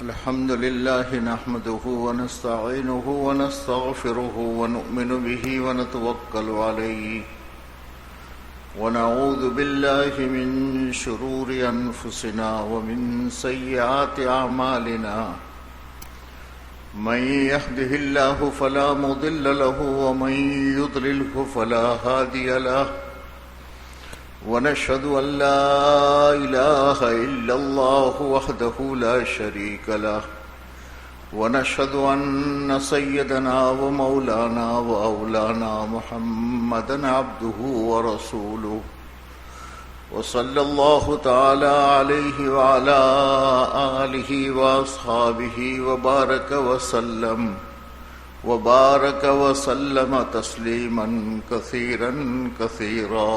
الحمد لله نحمده ونستعينه ونستغفره ونؤمن به ونتوكل عليه ونعوذ بالله من شرور أنفسنا ومن سيئات أعمالنا من يهده الله فلا مضل له ومن يضلله فلا هادي له ونشهد أن لا إله إلا الله وحده لا شريك له ونشهد أن سيدنا ومولانا وأولانا محمدا عبده ورسوله وصلى الله تعالى عليه وعلى آله وأصحابه وبارك وسلم تسليما كثيرا كثيرا.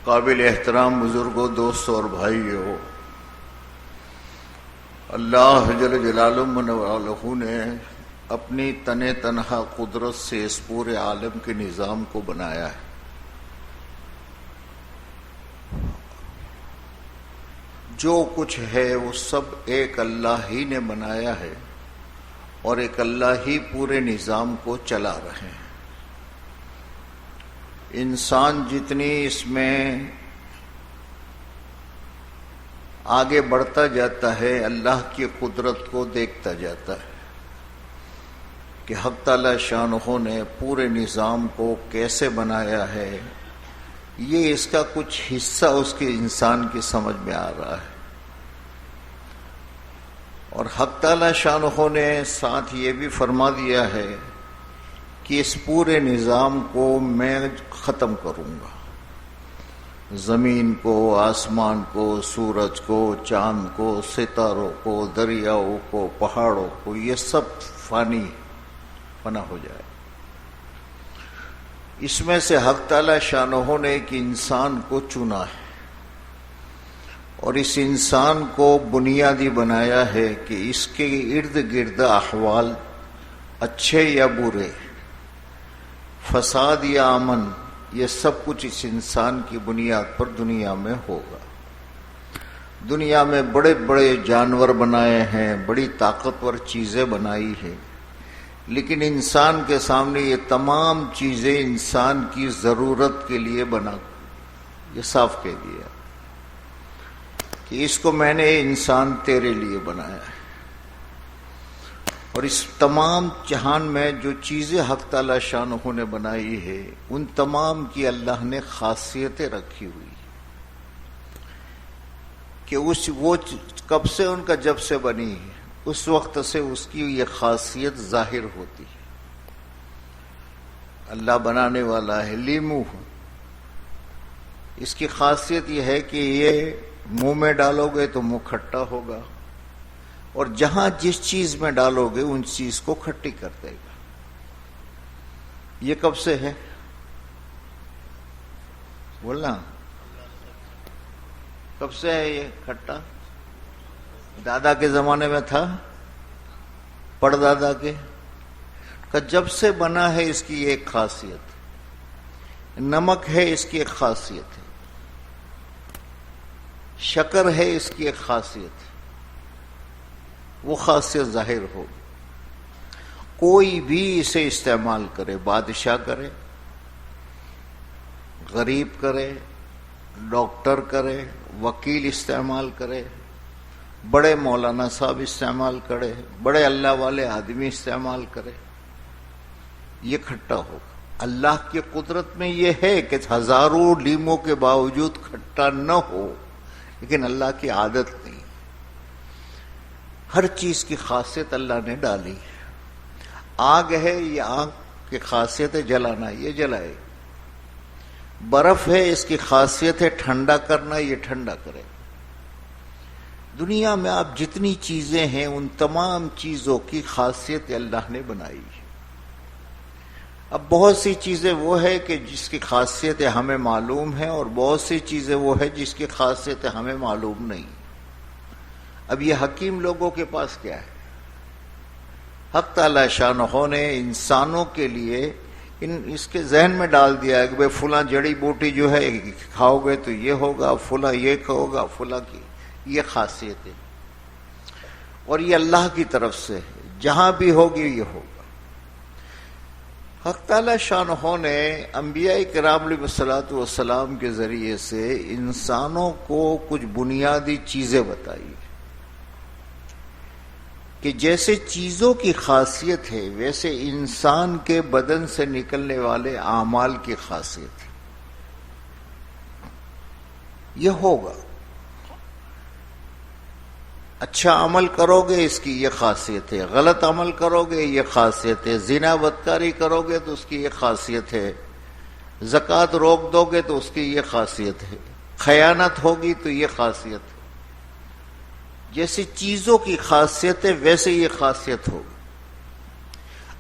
قابل احترام بزرگوں، دوستوں اور بھائیوں، اللہ جل جلالہ نے اپنی تنہا قدرت سے اس پورے عالم کے نظام کو بنایا ہے. جو کچھ ہے وہ سب ایک اللہ ہی نے بنایا ہے اور ایک اللہ ہی پورے نظام کو چلا رہے ہیں. انسان جتنی اس میں آگے بڑھتا جاتا ہے اللہ کی قدرت کو دیکھتا جاتا ہے کہ حق تعالی شانہ نے پورے نظام کو کیسے بنایا ہے. یہ اس کا کچھ حصہ اس کے انسان کی سمجھ میں آ رہا ہے. اور حق تعالی شانہ نے ساتھ یہ بھی فرما دیا ہے کہ اس پورے نظام کو میں ختم کروں گا. زمین کو، آسمان کو، سورج کو، چاند کو، ستاروں کو، دریاؤں کو، پہاڑوں کو، یہ سب فنا ہو جائے. اس میں سے حق تعالی شانہ نے ایک انسان کو چنا ہے اور اس انسان کو بنیادی بنایا ہے کہ اس کے ارد گرد احوال اچھے یا برے، فساد یا امن، یہ سب کچھ اس انسان کی بنیاد پر دنیا میں ہوگا. دنیا میں بڑے بڑے جانور بنائے ہیں، بڑی طاقتور چیزیں بنائی ہیں، لیکن انسان کے سامنے یہ تمام چیزیں انسان کی ضرورت کے لیے بنا. یہ صاف کہہ دیا کہ اس کو میں نے انسان تیرے لیے بنایا ہے. اور اس تمام جہان میں جو چیزیں حق تعالی شانہ نے بنائی ہے ان تمام کی اللہ نے خاصیتیں رکھی ہوئی کہ وہ کب سے ان کا جب سے بنی ہے اس وقت سے اس کی یہ خاصیت ظاہر ہوتی ہے. اللہ بنانے والا ہے لیمو، اس کی خاصیت یہ ہے کہ یہ منہ میں ڈالو گے تو منہ کھٹا ہوگا اور جہاں جس چیز میں ڈالو گے ان چیز کو کھٹی کر دے گا. یہ کب سے ہے بولنا؟ کب سے ہے یہ کھٹا؟ دادا کے زمانے میں تھا، پڑدادا کے کا جب سے بنا ہے. اس کی ایک خاصیت نمک ہے، اس کی ایک خاصیت ہے شکر ہے، اس کی ایک خاصیت ہے. وہ خاصیت ظاہر ہو. کوئی بھی اسے استعمال کرے، بادشاہ کرے، غریب کرے، ڈاکٹر کرے، وکیل استعمال کرے، بڑے مولانا صاحب استعمال کرے، بڑے اللہ والے آدمی استعمال کرے، یہ کھٹا ہوگا. اللہ کی قدرت میں یہ ہے کہ ہزاروں لیموں کے باوجود کھٹا نہ ہو، لیکن اللہ کی عادت نہیں. ہر چیز کی خاصیت اللہ نے ڈالی ہے. آگ ہے، یہ آگ کی خاصیت ہے جلانا، یہ جلائے. برف ہے، اس کی خاصیت ہے ٹھنڈا کرنا، یہ ٹھنڈا کرے. دنیا میں آپ جتنی چیزیں ہیں ان تمام چیزوں کی خاصیت اللہ نے بنائی ہے. اب بہت سی چیزیں وہ ہے کہ جس کی خاصیتیں ہمیں معلوم ہیں اور بہت سی چیزیں وہ ہے جس کی خاصیتیں ہمیں معلوم نہیں. اب یہ حکیم لوگوں کے پاس کیا ہے؟ حق تعالی شانہ نے انسانوں کے لیے اس کے ذہن میں ڈال دیا ہے کہ بھئی فلاں جڑی بوٹی جو ہے کھاؤ گے تو یہ ہوگا، فلاں یہ کھاؤ گا، فلاں کی یہ خاصیت ہے، اور یہ اللہ کی طرف سے ہے، جہاں بھی ہوگی یہ ہوگا۔ حق تعالی شانہ نے انبیاء کرام علیہ الصلوۃ والسلام کے ذریعے سے انسانوں کو کچھ بنیادی چیزیں بتائی کہ جیسے چیزوں کی خاصیت ہے ویسے انسان کے بدن سے نکلنے والے اعمال کی خاصیت ہے۔ یہ ہوگا، اچھا عمل کرو گے اس کی یہ خاصیت ہے، غلط عمل کرو گے یہ خاصیت ہے، زنا بدکاری کرو گے تو اس کی یہ خاصیت ہے، زکوٰۃ روک دو گے تو اس کی یہ خاصیت ہے، خیانت ہوگی تو یہ خاصیت ہے۔ جیسے چیزوں کی خاصیت ہے ویسے یہ خاصیت ہوگی۔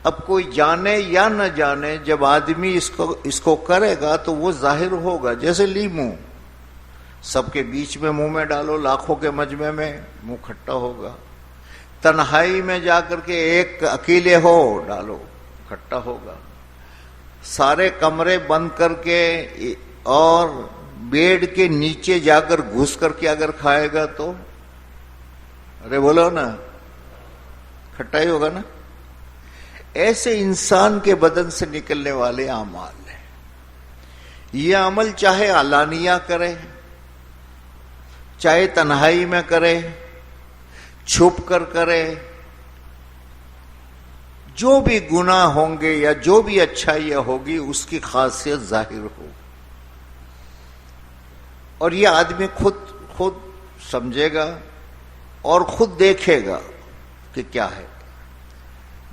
اب کوئی جانے یا نہ جانے جب آدمی اس کو کرے گا تو وہ ظاہر ہوگا، جیسے لیمو سب کے بیچ میں منہ میں ڈالو، لاکھوں کے مجمع میں منہ کھٹا ہوگا، تنہائی میں جا کر کے ایک اکیلے ہو ڈالو کھٹا ہوگا، سارے کمرے بند کر کے اور بیڈ کے نیچے جا کر گھس کر کے اگر کھائے گا تو ارے بولو نا کھٹا ہی ہوگا نا۔ ایسے انسان کے بدن سے نکلنے والے اعمال ہیں۔ یہ عمل چاہے علانیہ کرے، چاہے تنہائی میں کرے، چھپ کر کرے، جو بھی گناہ ہوں گے یا جو بھی اچھائیاں ہوگی اس کی خاصیت ظاہر ہو، اور یہ آدمی خود سمجھے گا اور خود دیکھے گا کہ کیا ہے۔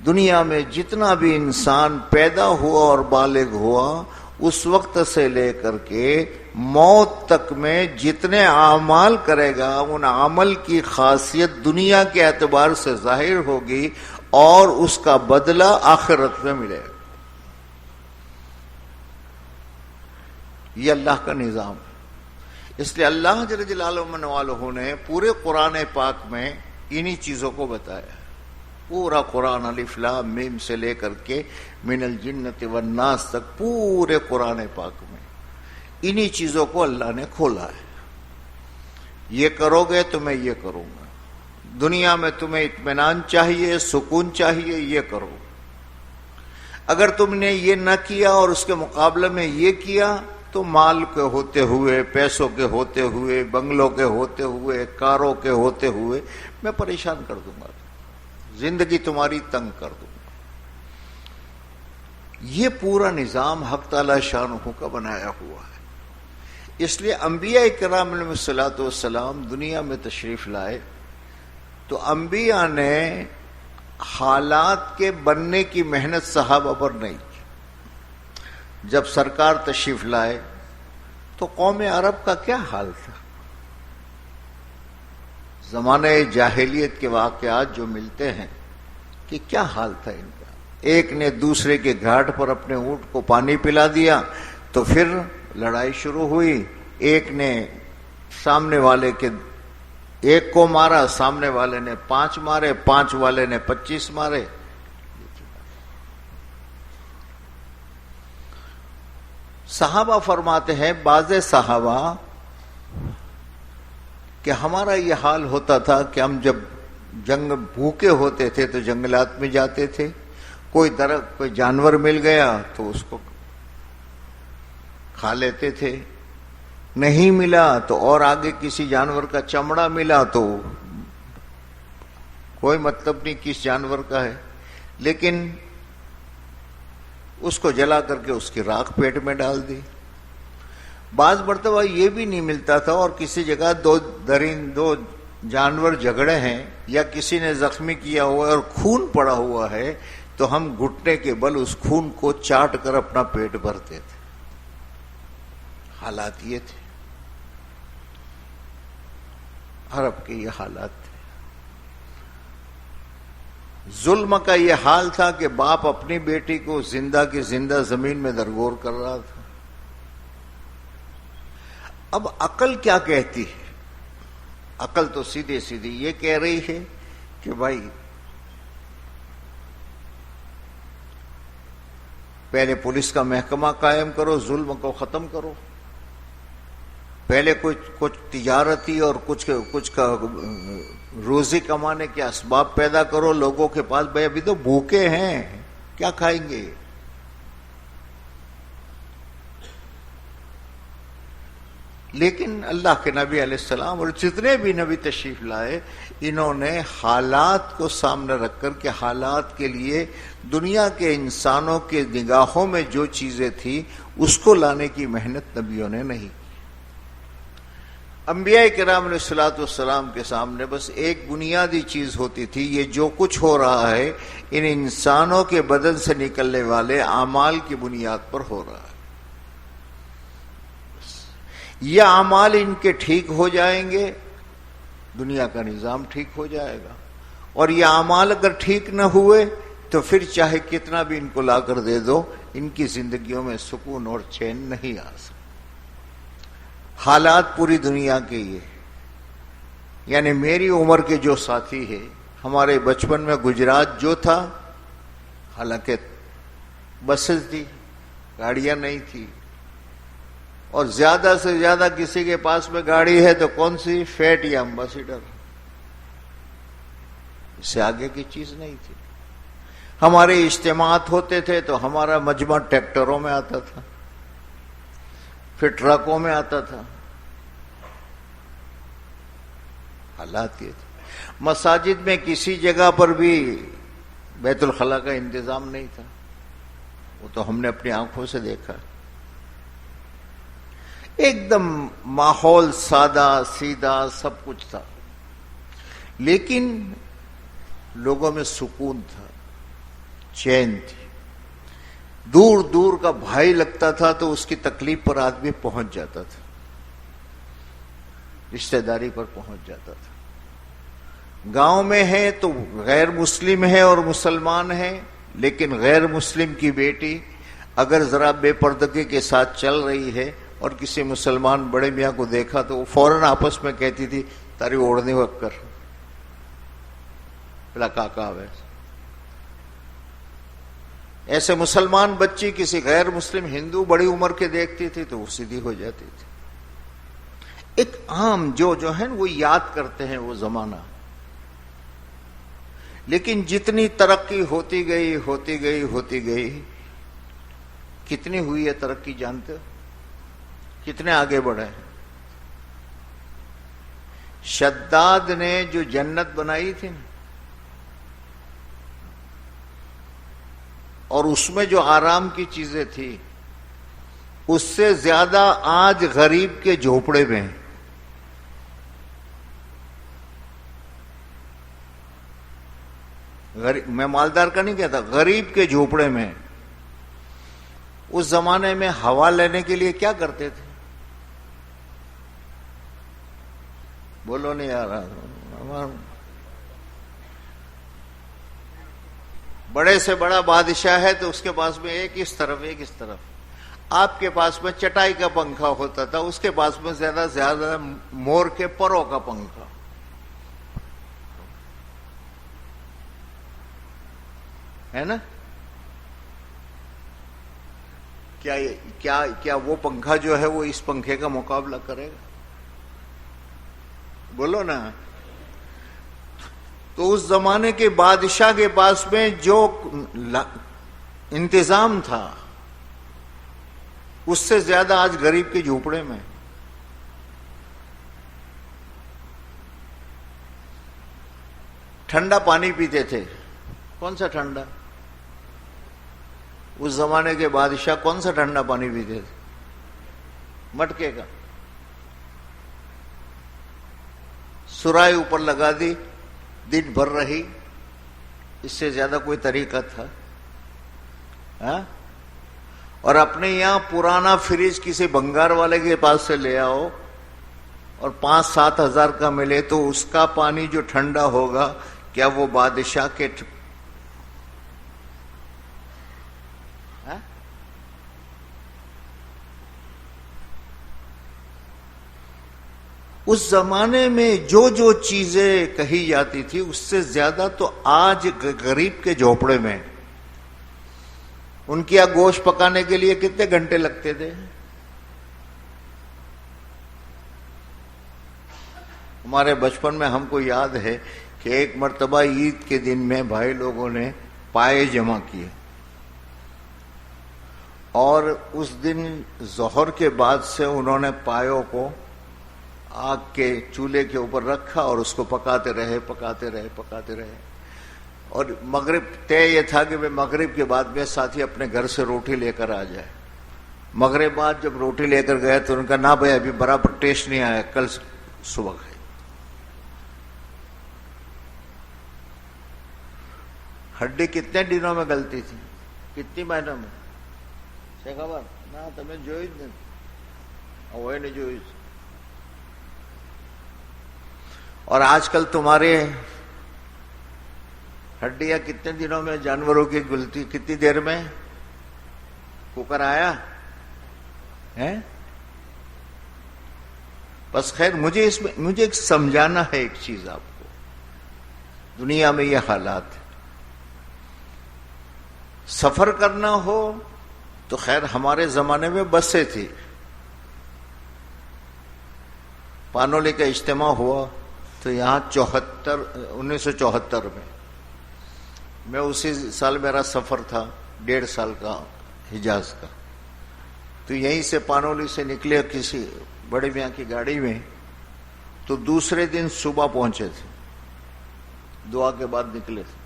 دنیا میں جتنا بھی انسان پیدا ہوا اور بالغ ہوا اس وقت سے لے کر کے موت تک میں جتنے اعمال کرے گا ان عمل کی خاصیت دنیا کے اعتبار سے ظاہر ہوگی اور اس کا بدلہ آخرت میں ملے گا۔ یہ اللہ کا نظام ہے۔ اس لیے اللہ جل جلالہ من والہ نے پورے قرآن پاک میں انہی چیزوں کو بتایا۔ پورا قرآن الف لام میم سے لے کر کے من الجنۃ والناس تک پورے قرآن پاک میں انہی چیزوں کو اللہ نے کھولا ہے۔ یہ کرو گے تو میں یہ کروں گا، دنیا میں تمہیں اطمینان چاہیے، سکون چاہیے، یہ کرو۔ اگر تم نے یہ نہ کیا اور اس کے مقابلے میں یہ کیا تو مال کے ہوتے ہوئے، پیسوں کے ہوتے ہوئے، بنگلوں کے ہوتے ہوئے، کاروں کے ہوتے ہوئے میں پریشان کر دوں گا، زندگی تمہاری تنگ کر دوں گا۔ یہ پورا نظام حق تعالی شانہ کا بنایا ہوا ہے۔ اس لیے انبیاء کرام علیہ الصلوۃ والسلام دنیا میں تشریف لائے تو انبیاء نے حالات کے بننے کی محنت صحابہ پر نہیں کی۔ جب سرکار تشریف لائے تو قوم عرب کا کیا حال تھا؟ زمانہ جاہلیت کے واقعات جو ملتے ہیں کہ کیا حال تھا ان کا۔ ایک نے دوسرے کے گھاٹ پر اپنے اونٹ کو پانی پلا دیا تو پھر لڑائی شروع ہوئی، ایک نے سامنے والے کے ایک کو مارا، سامنے والے نے 5 مارے، 5 والے نے 25 مارے۔ صحابہ فرماتے ہیں بعض صحابہ کہ ہمارا یہ حال ہوتا تھا کہ ہم جب جنگ بھوکے ہوتے تھے تو جنگلات میں جاتے تھے، کوئی جانور مل گیا تو اس کو کھا لیتے تھے، نہیں ملا تو اور آگے کسی جانور کا چمڑا ملا تو کوئی مطلب نہیں کس جانور کا ہے، لیکن اس کو جلا کر کے اس کی راکھ پیٹ میں ڈال دی۔ بعض مرتبہ یہ بھی نہیں ملتا تھا اور کسی جگہ دو جانور جھگڑے ہیں یا کسی نے زخمی کیا ہوا ہے اور خون پڑا ہوا ہے تو ہم گھٹنے کے بل اس خون کو چاٹ کر اپنا پیٹ بھرتے تھے۔ حالات یہ تھے، عرب کے یہ حالات تھے۔ ظلم کا یہ حال تھا کہ باپ اپنی بیٹی کو زندہ کی زندہ زمین میں درگور کر رہا تھا۔ اب عقل کیا کہتی ہے؟ عقل تو سیدھے سیدھی یہ کہہ رہی ہے کہ بھائی پہلے پولیس کا محکمہ قائم کرو، ظلم کو ختم کرو، پہلے کچھ تجارتی اور کچھ کا روزی کمانے کے اسباب پیدا کرو لوگوں کے پاس. بھائی ابھی تو بھوکے ہیں, کیا کھائیں گے؟ لیکن اللہ کے نبی علیہ السلام اور جتنے بھی نبی تشریف لائے, انہوں نے حالات کو سامنے رکھ کر کے حالات کے لیے دنیا کے انسانوں کے نگاہوں میں جو چیزیں تھیں اس کو لانے کی محنت نبیوں نے نہیں. انبیاء کرام علیہ الصلوۃ والسلام کے سامنے بس ایک بنیادی چیز ہوتی تھی, یہ جو کچھ ہو رہا ہے ان انسانوں کے بدن سے نکلنے والے اعمال کی بنیاد پر ہو رہا ہے. یہ اعمال ان کے ٹھیک ہو جائیں گے, دنیا کا نظام ٹھیک ہو جائے گا, اور یہ اعمال اگر ٹھیک نہ ہوئے تو پھر چاہے کتنا بھی ان کو لا کر دے دو, ان کی زندگیوں میں سکون اور چین نہیں آ سکتا. حالات پوری دنیا کے یہ, یعنی میری عمر کے جو ساتھی ہے, ہمارے بچپن میں گجرات جو تھا, حالانکہ بسز تھی, گاڑیاں نہیں تھی, اور زیادہ سے زیادہ کسی کے پاس میں گاڑی ہے تو کون سی, فیٹ یا امبیسڈر, اس سے آگے کی چیز نہیں تھی. ہمارے اجتماعات ہوتے تھے تو ہمارا مجمع ٹریکٹروں میں آتا تھا, پھر ٹرکوں میں آتا تھا. حالات یہ تھے. مساجد میں کسی جگہ پر بھی بیت الخلاء کا انتظام نہیں تھا, وہ تو ہم نے اپنی آنکھوں سے دیکھا. ایک دم ماحول سادہ سیدھا سب کچھ تھا, لیکن لوگوں میں سکون تھا, چین تھی. دور دور کا بھائی لگتا تھا تو اس کی تکلیف پر آدمی پہنچ جاتا تھا, رشتہ داری پر پہنچ جاتا تھا. گاؤں میں ہے تو غیر مسلم ہے اور مسلمان ہے, لیکن غیر مسلم کی بیٹی اگر ذرا بے پردگی کے ساتھ چل رہی ہے اور کسی مسلمان بڑے میاں کو دیکھا تو وہ فوراً آپس میں کہتی تھی, تاری اوڑھنی وقت کر, بلا کاکا ہے. ایسے مسلمان بچی کسی غیر مسلم ہندو بڑی عمر کے دیکھتی تھی تو وہ سیدھی ہو جاتی تھی. ایک عام جو ہے وہ یاد کرتے ہیں وہ زمانہ. لیکن جتنی ترقی ہوتی گئی, کتنی ہوئی ہے ترقی جانتے ہو؟ کتنے آگے بڑھے ہیں. شداد نے جو جنت بنائی تھی نا, اور اس میں جو آرام کی چیزیں تھی, اس سے زیادہ آج غریب کے جھوپڑے میں ہیں. میں مالدار کا نہیں کہتا, غریب کے جھوپڑے میں. اس زمانے میں ہوا لینے کے لیے کیا کرتے تھے؟ بولو نہیں آ رہا. بڑے سے بڑا بادشاہ ہے تو اس کے پاس میں ایک اس طرف. آپ کے پاس میں چٹائی کا پنکھا ہوتا تھا, اس کے پاس میں زیادہ سے زیادہ مور کے پروں کا پنکھا. ہے نا؟ کیا وہ پنکھا جو ہے وہ اس پنکھے کا مقابلہ کرے گا؟ بولو نا. تو اس زمانے کے بادشاہ کے پاس میں جو انتظام تھا اس سے زیادہ آج غریب کے جھوپڑے میں. ٹھنڈا پانی پیتے تھے. کون سا ٹھنڈا؟ اس زمانے کے بادشاہ کون سا ٹھنڈا پانی پیتے تھے؟ مٹکے کا. سرائی اوپر لگا دی, دن بھر رہی. اس سے زیادہ کوئی طریقہ تھا؟ اور اپنے یہاں پرانا فریج کسی بنگار والے کے پاس سے لے آؤ اور 5-7 ہزار کا ملے تو اس کا پانی جو ٹھنڈا ہوگا, کیا وہ بادشاہ کے اس زمانے میں جو چیزیں کہی جاتی تھی اس سے زیادہ تو آج غریب کے جھوپڑے میں. ان کے یہاں گوشت پکانے کے لیے کتنے گھنٹے لگتے تھے؟ ہمارے بچپن میں ہم کو یاد ہے کہ ایک مرتبہ عید کے دن میں بھائی لوگوں نے پائے جمع کیے، اور اس دن ظہر کے بعد سے انہوں نے پایوں کو آگ کے چولہے کے اوپر رکھا اور اس کو پکاتے رہے پکاتے رہے، اور مغرب طے یہ تھا کہ وہ مغرب کے بعد میں ساتھی اپنے گھر سے روٹی لے کر آ جائے۔ مغرب بعد جب روٹی لے کر گئے تو ان کا نہ بھائی ابھی برابر ٹیسٹ نہیں آیا، کل صبح کھائی۔ ہڈی کتنے دنوں میں گلتی تھی، کتنی مہینوں میں؟ سے خبر نہ تمہیں جوئی نہیں، وہ نہیں جوئی۔ اور آج کل تمہارے ہڈیاں کتنے دنوں میں جانوروں کی گلتی، کتنی دیر میں؟ کوکر آیا ہے؟ بس خیر، مجھے ایک سمجھانا ہے ایک چیز آپ کو، دنیا میں یہ حالات ہے، سفر کرنا ہو تو خیر ہمارے زمانے میں بسیں تھی، پانولی کا اجتماع ہوا تو یہاں 1974 میں اسی سال میرا سفر تھا 1.5 سال کا حجاز کا، تو یہیں سے پانولی سے نکلے کسی بڑے میاں کی گاڑی میں، تو دوسرے دن صبح پہنچے تھے، دعا کے بعد نکلے تھے۔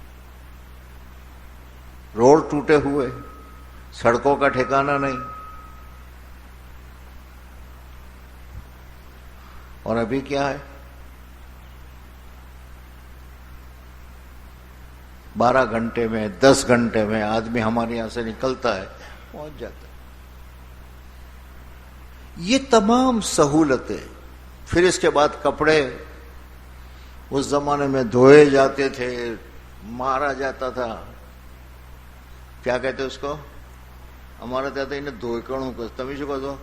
روڈ ٹوٹے ہوئے، سڑکوں کا ٹھکانہ نہیں، اور ابھی کیا ہے، 12 گھنٹے میں 10 گھنٹے میں آدمی ہمارے یہاں سے نکلتا ہے پہنچ جاتا ہے۔ یہ تمام سہولتیں، پھر اس کے بعد کپڑے اس زمانے میں دھوئے جاتے تھے، مارا جاتا تھا، کیا کہتے اس کو، ہمارا کہتے ہیں انہیں دھوئے کڑوں کو تمیز کو دو،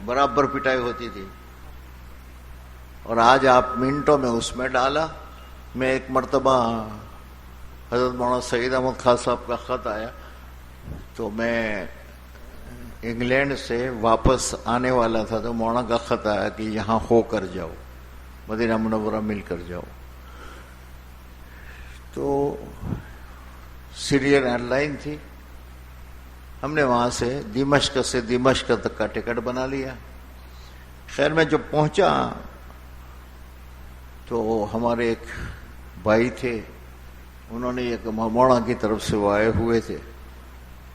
برابر پٹائی ہوتی تھی۔ اور آج آپ منٹوں میں اس میں ڈالا۔ میں ایک مرتبہ حضرت مولانا سعید احمد خان صاحب کا خط آیا، تو میں انگلینڈ سے واپس آنے والا تھا، تو مولانا کا خط آیا کہ یہاں ہو کر جاؤ، مدینہ منورہ مل کر جاؤ۔ تو سیرین ایئر لائن تھی، ہم نے وہاں سے دمشق تک کا ٹکٹ بنا لیا۔ خیر میں جب پہنچا تو ہمارے ایک بھائی تھے، انہوں نے ایک مولانا کی طرف سے وہ آئے ہوئے تھے،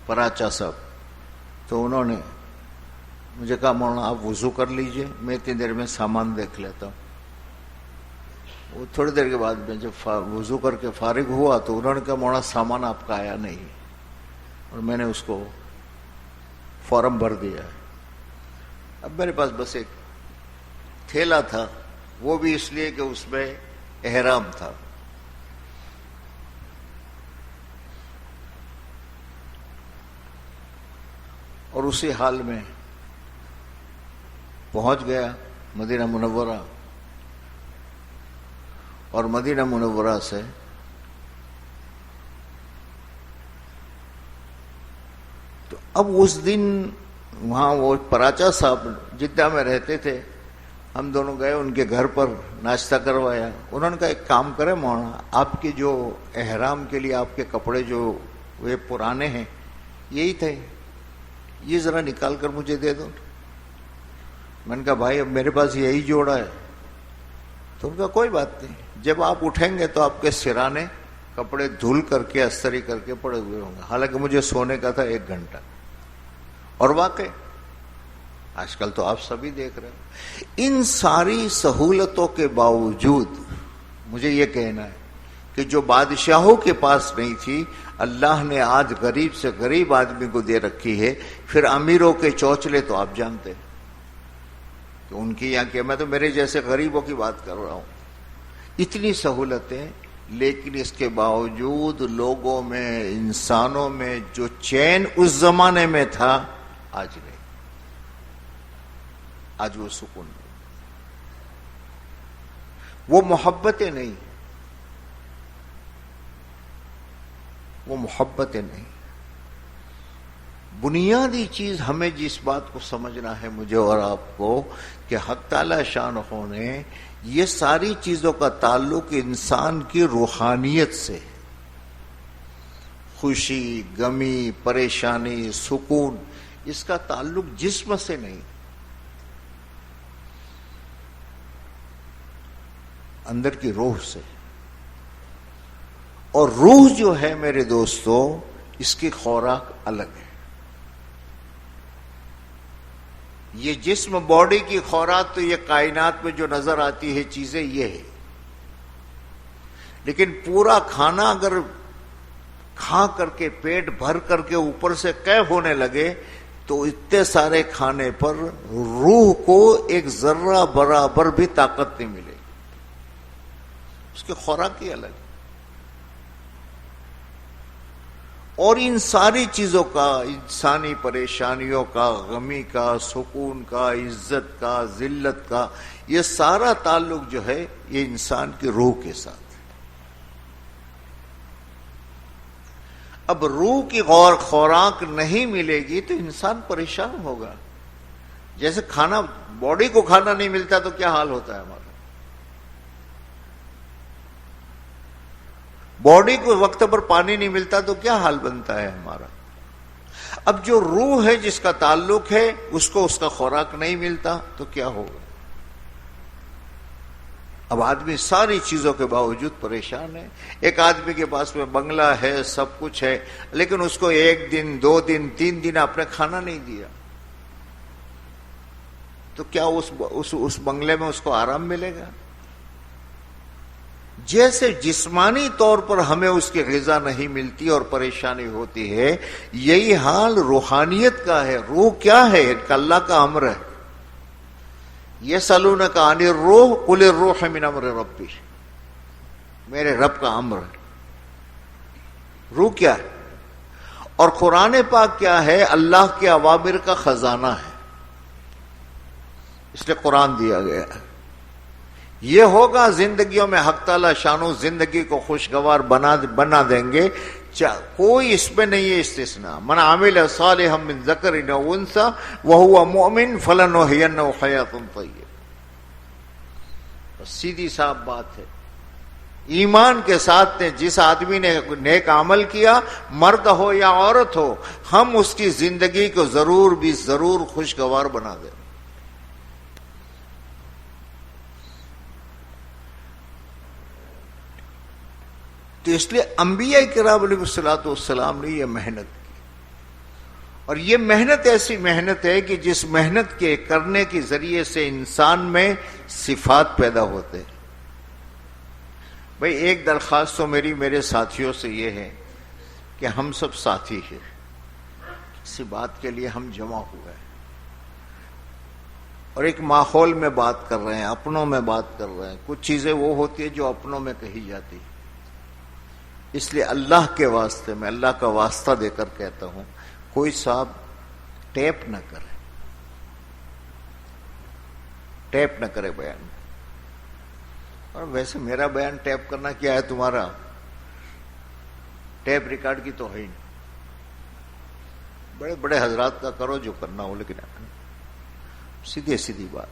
پراچا صاحب، تو انہوں نے مجھے کہا مولانا آپ وضو کر لیجئے، میں اتنی دیر میں سامان دیکھ لیتا ہوں۔ وہ تھوڑی دیر کے بعد میں جب وضو کر کے فارغ ہوا تو انہوں نے کہا مولانا سامان آپ کا آیا نہیں، اور میں نے اس کو فارم بھر دیا ہے۔ اب میرے پاس بس ایک تھیلا تھا، وہ بھی اس لیے کہ اس میں احرام تھا۔ اور اسی حال میں پہنچ گیا مدینہ منورہ، اور مدینہ منورہ سے تو اب اس دن وہاں وہ پراچا صاحب جدہ میں رہتے تھے، ہم دونوں گئے ان کے گھر پر، ناشتہ کروایا۔ انہوں نے کہا ایک کام کرے مولانا، آپ کے جو احرام کے لیے آپ کے کپڑے جو وہ پرانے ہیں یہی تھے، یہ ذرا نکال کر مجھے دے دو۔ میں نے کہا بھائی اب میرے پاس یہی جوڑا ہے۔ تو ان کا کوئی بات نہیں، جب آپ اٹھیں گے تو آپ کے سرانے کپڑے دھل کر کے استری کر کے پڑے ہوئے ہوں گے۔ حالانکہ مجھے سونے کا تھا 1 گھنٹہ، اور واقعی آج کل تو آپ سبھی دیکھ رہے ہیں۔ ان ساری سہولتوں کے باوجود مجھے یہ کہنا ہے کہ جو بادشاہوں کے پاس نہیں تھی، اللہ نے آج غریب سے غریب آدمی کو دے رکھی ہے۔ پھر امیروں کے چوچلے تو آپ جانتے ہیں کہ ان کی یہاں کیا، میں تو میرے جیسے غریبوں کی بات کر رہا ہوں، اتنی سہولتیں، لیکن اس کے باوجود لوگوں میں، انسانوں میں جو چین اس زمانے میں تھا آج نہیں، آج وہ سکون نہیں، وہ محبتیں نہیں، وہ محبتیں نہیں۔ بنیادی چیز ہمیں جس بات کو سمجھنا ہے مجھے اور آپ کو کہ حق تعالی شان نے یہ ساری چیزوں کا تعلق انسان کی روحانیت سے، خوشی، غمی، پریشانی، سکون، اس کا تعلق جسم سے نہیں، اندر کی روح سے. اور روح جو ہے میرے دوستو، اس کی خوراک الگ ہے. یہ جسم باڈی کی خوراک تو یہ کائنات میں جو نظر آتی ہے چیزیں یہ ہے، لیکن پورا کھانا اگر کھا کر کے پیٹ بھر کر کے اوپر سے کیف ہونے لگے تو اتنے سارے کھانے پر روح کو ایک ذرہ برابر بھی طاقت نہیں ملے. اس کی خوراک ہی الگ ہے. اور ان ساری چیزوں کا، انسانی پریشانیوں کا، غمی کا، سکون کا، عزت کا، ذلت کا، یہ سارا تعلق جو ہے یہ انسان کی روح کے ساتھ. اب روح کی خوراک نہیں ملے گی تو انسان پریشان ہوگا. جیسے کھانا، باڈی کو کھانا نہیں ملتا تو کیا حال ہوتا ہے ہمارا. باڈی کو وقت پر پانی نہیں ملتا تو کیا حال بنتا ہے ہمارا. اب جو روح ہے جس کا تعلق ہے اس کو اس کا خوراک نہیں ملتا تو کیا ہوگا. اب آدمی ساری چیزوں کے باوجود پریشان ہے. ایک آدمی کے پاس میں بنگلہ ہے، سب کچھ ہے، لیکن اس کو 1 دن 2 دن 3 دن آپ نے کھانا نہیں دیا تو کیا اس بنگلے میں اس کو آرام ملے گا؟ جیسے جسمانی طور پر ہمیں اس کی غذا نہیں ملتی اور پریشانی ہوتی ہے، یہی حال روحانیت کا ہے. روح کیا ہے؟ اللہ کا امر ہے. یسألونک عن الروح قل الروح من امر ربی، میرے رب کا امر ہے. روح کیا ہے؟ اور قرآن پاک کیا ہے؟ اللہ کے اوامر کا خزانہ ہے، اس لیے قرآن دیا گیا ہے. یہ ہوگا زندگیوں میں حق تعالی شانو زندگی کو خوشگوار بنا دیں گے. کوئی اس میں نہیں ہے استثناء. من عمل صالحا من ذکر او انثى وهو مؤمن فلنحيينه حیاة طیبہ. سیدھی صاحب بات ہے. ایمان کے ساتھ جس آدمی نے نیک عمل کیا، مرد ہو یا عورت ہو، ہم اس کی زندگی کو ضرور خوشگوار بنا دیں. تو اس لیے انبیاء کرام علیہ الصلوۃ والسلام نے یہ محنت کی. اور یہ محنت ایسی محنت ہے کہ جس محنت کے کرنے کے ذریعے سے انسان میں صفات پیدا ہوتے ہیں. بھئی ایک درخواست تو میرے ساتھیوں سے یہ ہے کہ ہم سب ساتھی ہیں، کسی بات کے لیے ہم جمع ہوئے ہیں اور ایک ماحول میں بات کر رہے ہیں، اپنوں میں بات کر رہے ہیں. کچھ چیزیں وہ ہوتی ہیں جو اپنوں میں کہی جاتی ہیں. اس لیے اللہ کے واسطے میں اللہ کا واسطہ دے کر کہتا ہوں، کوئی صاحب ٹیپ نہ کرے، ٹیپ نہ کرے بیان. اور ویسے میرا بیان ٹیپ کرنا کیا ہے تمہارا؟ ٹیپ ریکارڈ کی تو ہے ہی نہیں. بڑے بڑے حضرات کا کرو جو کرنا ہو، لیکن سیدھی بات.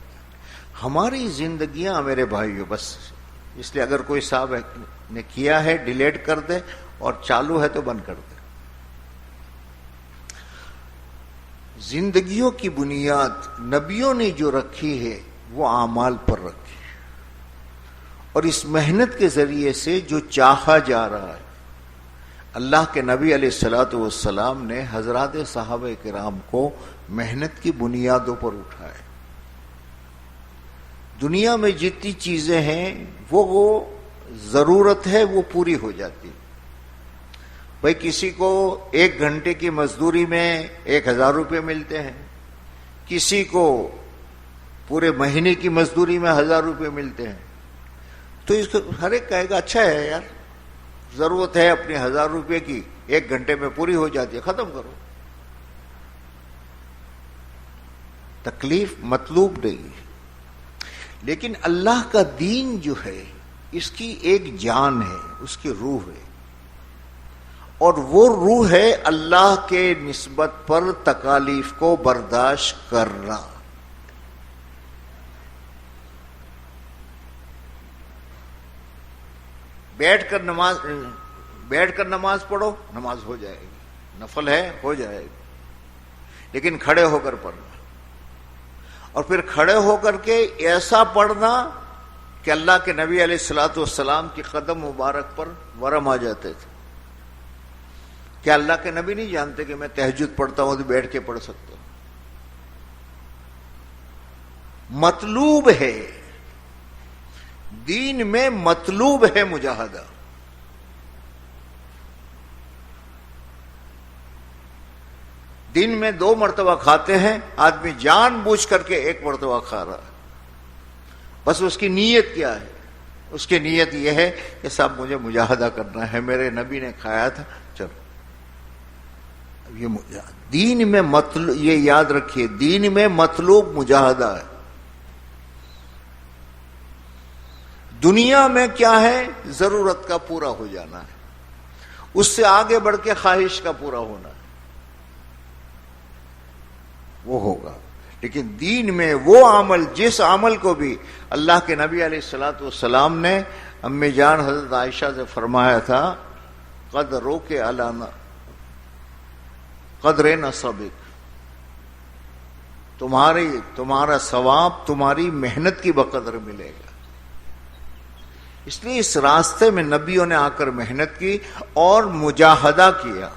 ہماری زندگیاں میرے بھائیو بس، اس لیے اگر کوئی صاحب نے کیا ہے ڈیلیٹ کر دے اور چالو ہے تو بند کر دے. زندگیوں کی بنیاد نبیوں نے جو رکھی ہے وہ اعمال پر رکھی ہے، اور اس محنت کے ذریعے سے جو چاہا جا رہا ہے. اللہ کے نبی علیہ الصلوۃ والسلام نے حضرات صحابہ کرام کو محنت کی بنیادوں پر اٹھایا. دنیا میں جتنی چیزیں ہیں وہ ضرورت ہے وہ پوری ہو جاتی. بھئی کسی کو 1 گھنٹے کی مزدوری میں 1000 روپے ملتے ہیں، کسی کو پورے مہینے کی مزدوری میں 1000 روپے ملتے ہیں. تو اس کو ہر ایک کہے گا اچھا ہے یار، ضرورت ہے اپنی 1000 روپے کی، 1 گھنٹے میں پوری ہو جاتی ہے، ختم کرو. تکلیف مطلوب نہیں ہے. لیکن اللہ کا دین جو ہے اس کی ایک جان ہے، اس کی روح ہے. اور وہ روح ہے اللہ کے نسبت پر تکالیف کو برداشت کرنا. بیٹھ کر نماز پڑھو، نماز ہو جائے گی، نفل ہے ہو جائے گی، لیکن کھڑے ہو کر پڑھنا. اور پھر کھڑے ہو کر کے ایسا پڑھنا کہ اللہ کے نبی علیہ الصلوۃ والسلام کی قدم مبارک پر ورم آ جاتے تھے. کیا اللہ کے نبی نہیں جانتے کہ میں تہجد پڑھتا ہوں تو بیٹھ کے پڑھ سکتا ہوں؟ مطلوب ہے دین میں، مطلوب ہے مجاہدہ. دن میں 2 مرتبہ کھاتے ہیں آدمی، جان بوجھ کر کے 1 مرتبہ کھا رہا ہے. بس اس کی نیت کیا ہے؟ اس کی نیت یہ ہے کہ صاحب مجھے مجاہدہ کرنا ہے، میرے نبی نے کھایا تھا، چلو. یہ دین میں مطلوب، یہ یاد رکھیے، دین میں مطلوب مجاہدہ ہے. دنیا میں کیا ہے؟ ضرورت کا پورا ہو جانا ہے، اس سے آگے بڑھ کے خواہش کا پورا ہونا ہے، وہ ہوگا. لیکن دین میں وہ عمل، جس عمل کو بھی اللہ کے نبی علیہ الصلوۃ والسلام نے امی جان حضرت عائشہ سے فرمایا تھا، قدروں کے علانا قدر نصبک، تمہارا ثواب تمہاری محنت کی بقدر ملے گا. اس لیے اس راستے میں نبیوں نے آ کر محنت کی اور مجاہدہ کیا،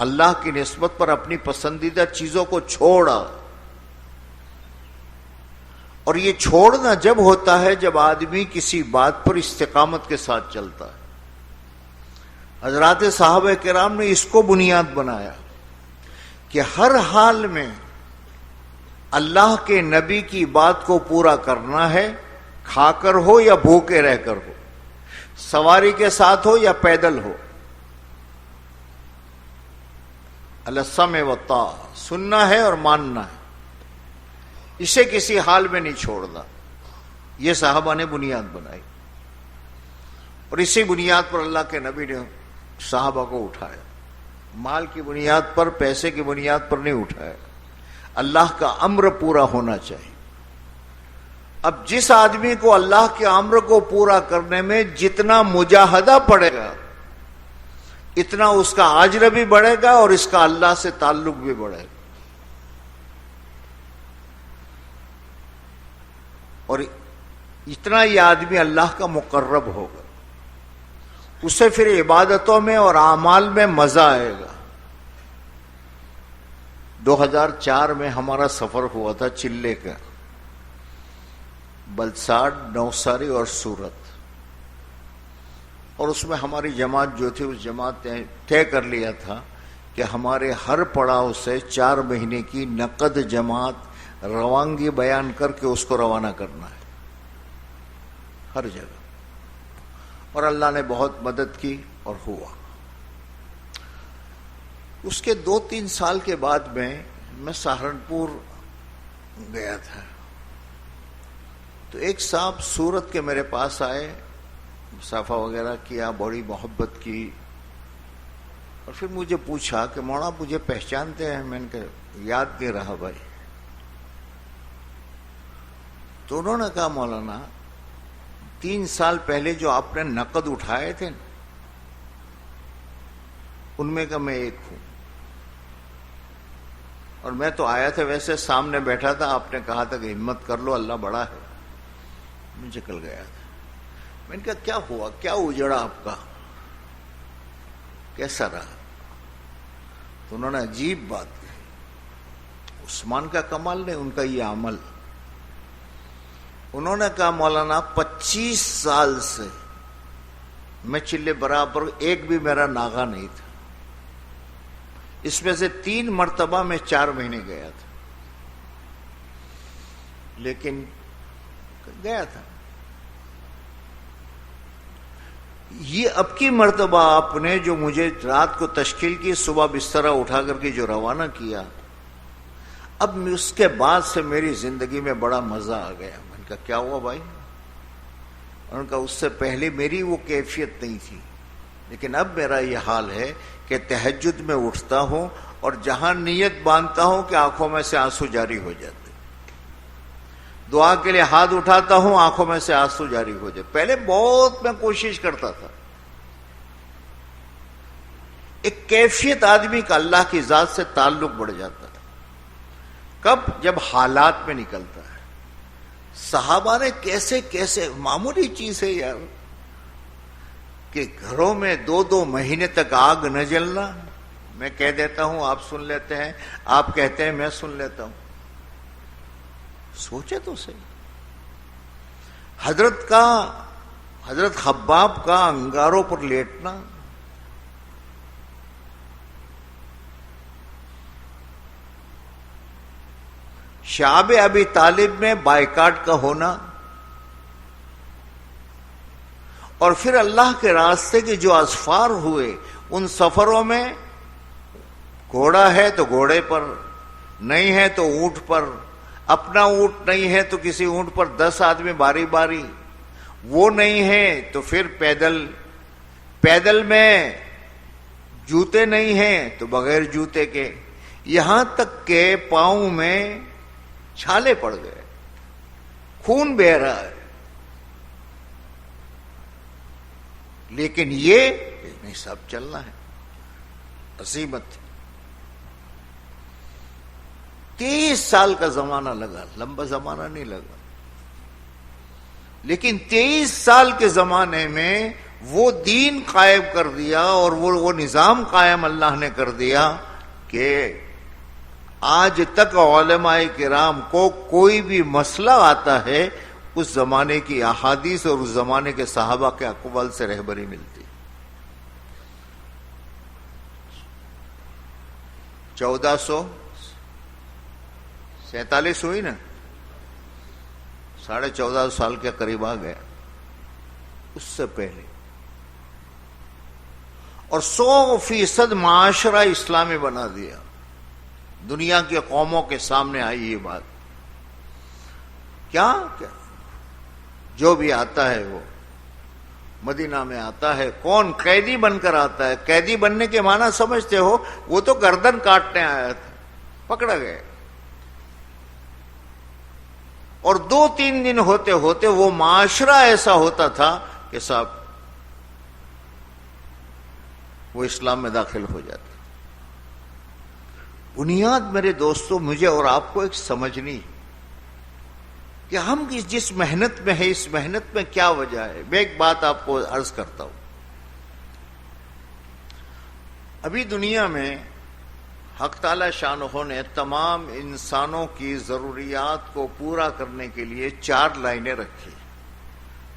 اللہ کی نسبت پر اپنی پسندیدہ چیزوں کو چھوڑا. اور یہ چھوڑنا جب ہوتا ہے جب آدمی کسی بات پر استقامت کے ساتھ چلتا ہے. حضرات صحابہ کرام نے اس کو بنیاد بنایا کہ ہر حال میں اللہ کے نبی کی بات کو پورا کرنا ہے، کھا کر ہو یا بھوکے رہ کر ہو، سواری کے ساتھ ہو یا پیدل ہو. السمع والطاعہ، سننا ہے اور ماننا ہے، اسے کسی حال میں نہیں چھوڑنا. یہ صحابہ نے بنیاد بنائی اور اسی بنیاد پر اللہ کے نبی نے صحابہ کو اٹھایا. مال کی بنیاد پر، پیسے کی بنیاد پر نہیں اٹھایا. اللہ کا امر پورا ہونا چاہیے. اب جس آدمی کو اللہ کے امر کو پورا کرنے میں جتنا مجاہدہ پڑے گا اتنا اس کا اجر بھی بڑھے گا اور اس کا اللہ سے تعلق بھی بڑھے گا. اور اتنا یہ آدمی اللہ کا مقرب ہوگا، اسے پھر عبادتوں میں اور اعمال میں مزہ آئے گا. 2004 میں ہمارا سفر ہوا تھا چلے کا، بلساڈ، نوساری اور سورت. اور اس میں ہماری جماعت جو تھی، اس جماعت نے طے کر لیا تھا کہ ہمارے ہر پڑاؤ سے 4 مہینے کی نقد جماعت روانگی بیان کر کے اس کو روانہ کرنا ہے ہر جگہ. اور اللہ نے بہت مدد کی اور ہوا. اس کے 2-3 سال کے بعد میں سہارنپور گیا تھا. تو ایک صاحب سورت کے میرے پاس آئے، مسافہ وغیرہ کیا، بڑی محبت کی، اور پھر مجھے پوچھا کہ مولانا مجھے پہچانتے ہیں؟ میں نے کہا یاد نہیں رہا بھائی. تو انہوں نے کہا مولانا 3 سال پہلے جو آپ نے نقد اٹھائے تھے ان میں کا میں ایک ہوں، اور میں تو آیا تھا ویسے سامنے بیٹھا تھا، آپ نے کہا تھا کہ ہمت کر لو اللہ بڑا ہے. میں نکل گیا تھا. میں نے کہا کیا ہوا، کیا اجڑا آپ کا، کیسا رہا؟ تو انہوں نے عجیب بات کہی، عثمان کا کمال نہیں، ان کا یہ عمل. انہوں نے کہا مولانا 25 سال سے میں چلے برابر ایک بھی میرا ناغا نہیں تھا، اس میں سے 3 مرتبہ میں 4 مہینے گیا تھا، لیکن گیا تھا. یہ اب کی مرتبہ آپ نے جو مجھے رات کو تشکیل کی، صبح بسترا اٹھا کر کے جو روانہ کیا، اب اس کے بعد سے میری زندگی میں بڑا مزہ آ گیا. میں نے کہا کیا ہوا بھائی؟ انہوں نے کہا اس سے پہلے میری وہ کیفیت نہیں تھی، لیکن اب میرا یہ حال ہے کہ تہجد میں اٹھتا ہوں اور جہاں نیت باندھتا ہوں کہ آنکھوں میں سے آنسو جاری ہو جاتے، دعا کے لیے ہاتھ اٹھاتا ہوں آنکھوں میں سے آنسو جاری ہو جائے۔ پہلے بہت میں کوشش کرتا تھا۔ ایک کیفیت آدمی کا اللہ کی ذات سے تعلق بڑھ جاتا ہے کب؟ جب حالات میں نکلتا ہے۔ صحابہ نے کیسے کیسے، معمولی چیز ہے یار کہ گھروں میں 2 مہینے تک آگ نہ جلنا، میں کہہ دیتا ہوں آپ سن لیتے ہیں، آپ کہتے ہیں میں سن لیتا ہوں، سوچے تو صحیح۔ حضرت خباب کا انگاروں پر لیٹنا، شعب ابی طالب میں بائیکاٹ کا ہونا، اور پھر اللہ کے راستے کے جو اسفار ہوئے ان سفروں میں گھوڑا ہے تو گھوڑے پر، نہیں ہے تو اونٹ پر، اپنا اونٹ نہیں ہے تو کسی اونٹ پر 10 آدمی باری باری، وہ نہیں ہے تو پھر پیدل میں جوتے نہیں ہیں تو بغیر جوتے کے، یہاں تک کہ پاؤں میں چھالے پڑ گئے، خون بہہ رہا ہے، لیکن یہ نہیں، سب چلنا ہے، عظیمت۔ 23 سال کا زمانہ لگا، لمبا زمانہ نہیں لگا، لیکن 23 سال کے زمانے میں وہ دین قائم کر دیا اور وہ نظام قائم اللہ نے کر دیا کہ آج تک علماء کرام کو کوئی بھی مسئلہ آتا ہے اس زمانے کی احادیث اور اس زمانے کے صحابہ کے اقوال سے رہبری ملتی۔ 1447 ہوئی نا، 14.5 سال کے قریب آ گیا، اس سے پہلے، اور 100% معاشرہ اسلامی بنا دیا۔ دنیا کی قوموں کے سامنے آئی یہ بات، کیا جو بھی آتا ہے وہ مدینہ میں آتا ہے، کون قیدی بن کر آتا ہے؟ قیدی بننے کے معنی سمجھتے ہو؟ وہ تو گردن کاٹنے آیا تھا، پکڑا گئے، اور 2-3 دن ہوتے ہوتے وہ معاشرہ ایسا ہوتا تھا کہ صاحب وہ اسلام میں داخل ہو جاتا۔ بنیاد میرے دوستوں مجھے اور آپ کو ایک سمجھنی کہ ہم جس محنت میں ہے اس محنت میں کیا وجہ ہے۔ میں ایک بات آپ کو عرض کرتا ہوں، ابھی دنیا میں حق تعالی شانہ نے تمام انسانوں کی ضروریات کو پورا کرنے کے لیے 4 لائنیں رکھی،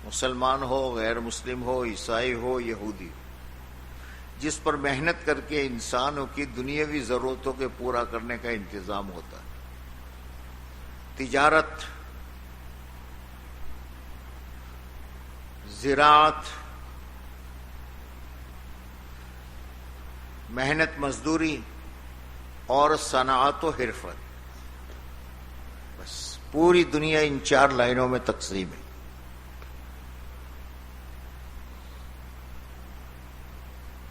مسلمان ہو، غیر مسلم ہو، عیسائی ہو، یہودی ہو، جس پر محنت کر کے انسانوں کی دنیاوی ضرورتوں کے پورا کرنے کا انتظام ہوتا ہے۔ تجارت، زراعت، محنت مزدوری اور صنعت و حرفت، بس پوری دنیا ان 4 لائنوں میں تقسیم ہے۔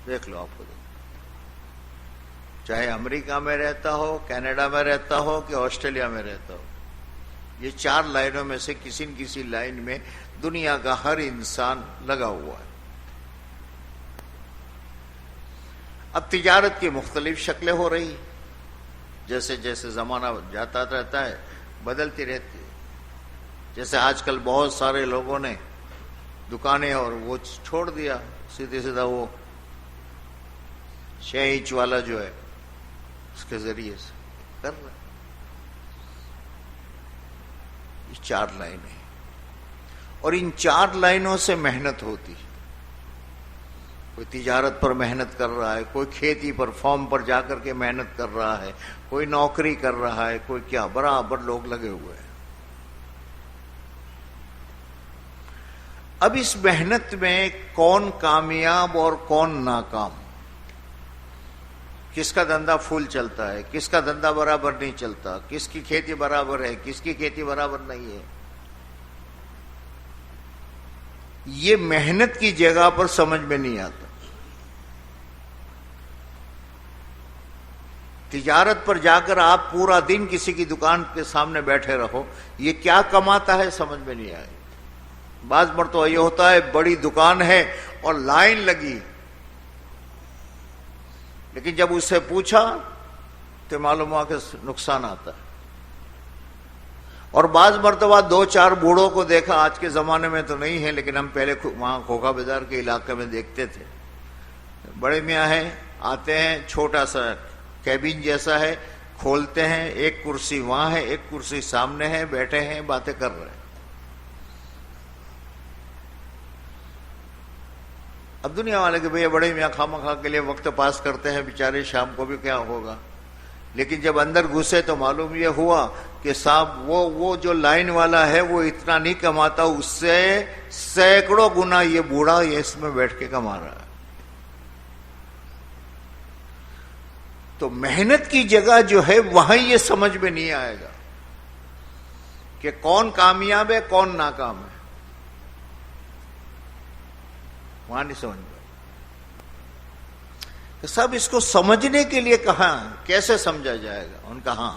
دیکھ لو آپ کو، چاہے امریکہ میں رہتا ہو، کینیڈا میں رہتا ہو کہ آسٹریلیا میں رہتا ہو، یہ 4 لائنوں میں سے کسی نہ کسی لائن میں دنیا کا ہر انسان لگا ہوا ہے۔ اب تجارت کی مختلف شکلیں ہو رہی، جیسے جیسے زمانہ جاتا رہتا ہے بدلتی رہتی ہے۔ جیسے آج کل بہت سارے لوگوں نے دکانیں اور وہ چھوڑ دیا، سیدھے سیدھا وہ 6 انچ والا جو ہے اس کے ذریعے سے کر رہا ہے۔ یہ 4 لائنیں ہیں، اور ان 4 لائنوں سے محنت ہوتی ہے۔ کوئی تجارت پر محنت کر رہا ہے، کوئی کھیتی پر فارم پر جا کر کے محنت کر رہا ہے، کوئی نوکری کر رہا ہے، کوئی کیا، برابر لوگ لگے ہوئے ہیں۔ اب اس محنت میں کون کامیاب اور کون ناکام، کس کا دھندا پھول چلتا ہے، کس کا دھندا برابر نہیں چلتا، کس کی کھیتی برابر ہے، کس کی کھیتی برابر نہیں ہے، یہ محنت کی جگہ پر سمجھ میں نہیں آتا۔ تجارت پر جا کر آپ پورا دن کسی کی دکان کے سامنے بیٹھے رہو، یہ کیا کماتا ہے سمجھ میں نہیں آئے. بعض مرتبہ یہ ہوتا ہے بڑی دکان ہے اور لائن لگی، لیکن جب اس سے پوچھا تو معلوم ہوا کہ نقصان آتا ہے. اور بعض مرتبہ 2-4 بوڑھوں کو دیکھا، آج کے زمانے میں تو نہیں ہے لیکن ہم پہلے وہاں کھوکھا بازار کے علاقے میں دیکھتے تھے. بڑے میاں ہیں، آتے ہیں، چھوٹا سا کیبن جیسا ہے، کھولتے ہیں، ایک کرسی وہاں ہے، ایک کرسی سامنے ہے، بیٹھے ہیں، باتیں کر رہے ہیں. اب دنیا والے کہ بھئی بڑے میاں خواہ مخواہ کے لیے وقت پاس کرتے ہیں بیچارے، شام کو بھی کیا ہوگا. لیکن جب اندر گھسے تو معلوم یہ ہوا کہ صاحب وہ جو لائن والا ہے وہ اتنا نہیں کماتا، اس سے سینکڑوں گنا یہ بوڑھا یہ اس میں بیٹھ کے کما رہا ہے. تو محنت کی جگہ جو ہے وہاں یہ سمجھ میں نہیں آئے گا کہ کون کامیاب ہے کون ناکام ہے، وہاں نہیں سمجھ میں. سب اس کو سمجھنے کے لیے کہاں کیسے سمجھا جائے گا؟ ان کا ہاں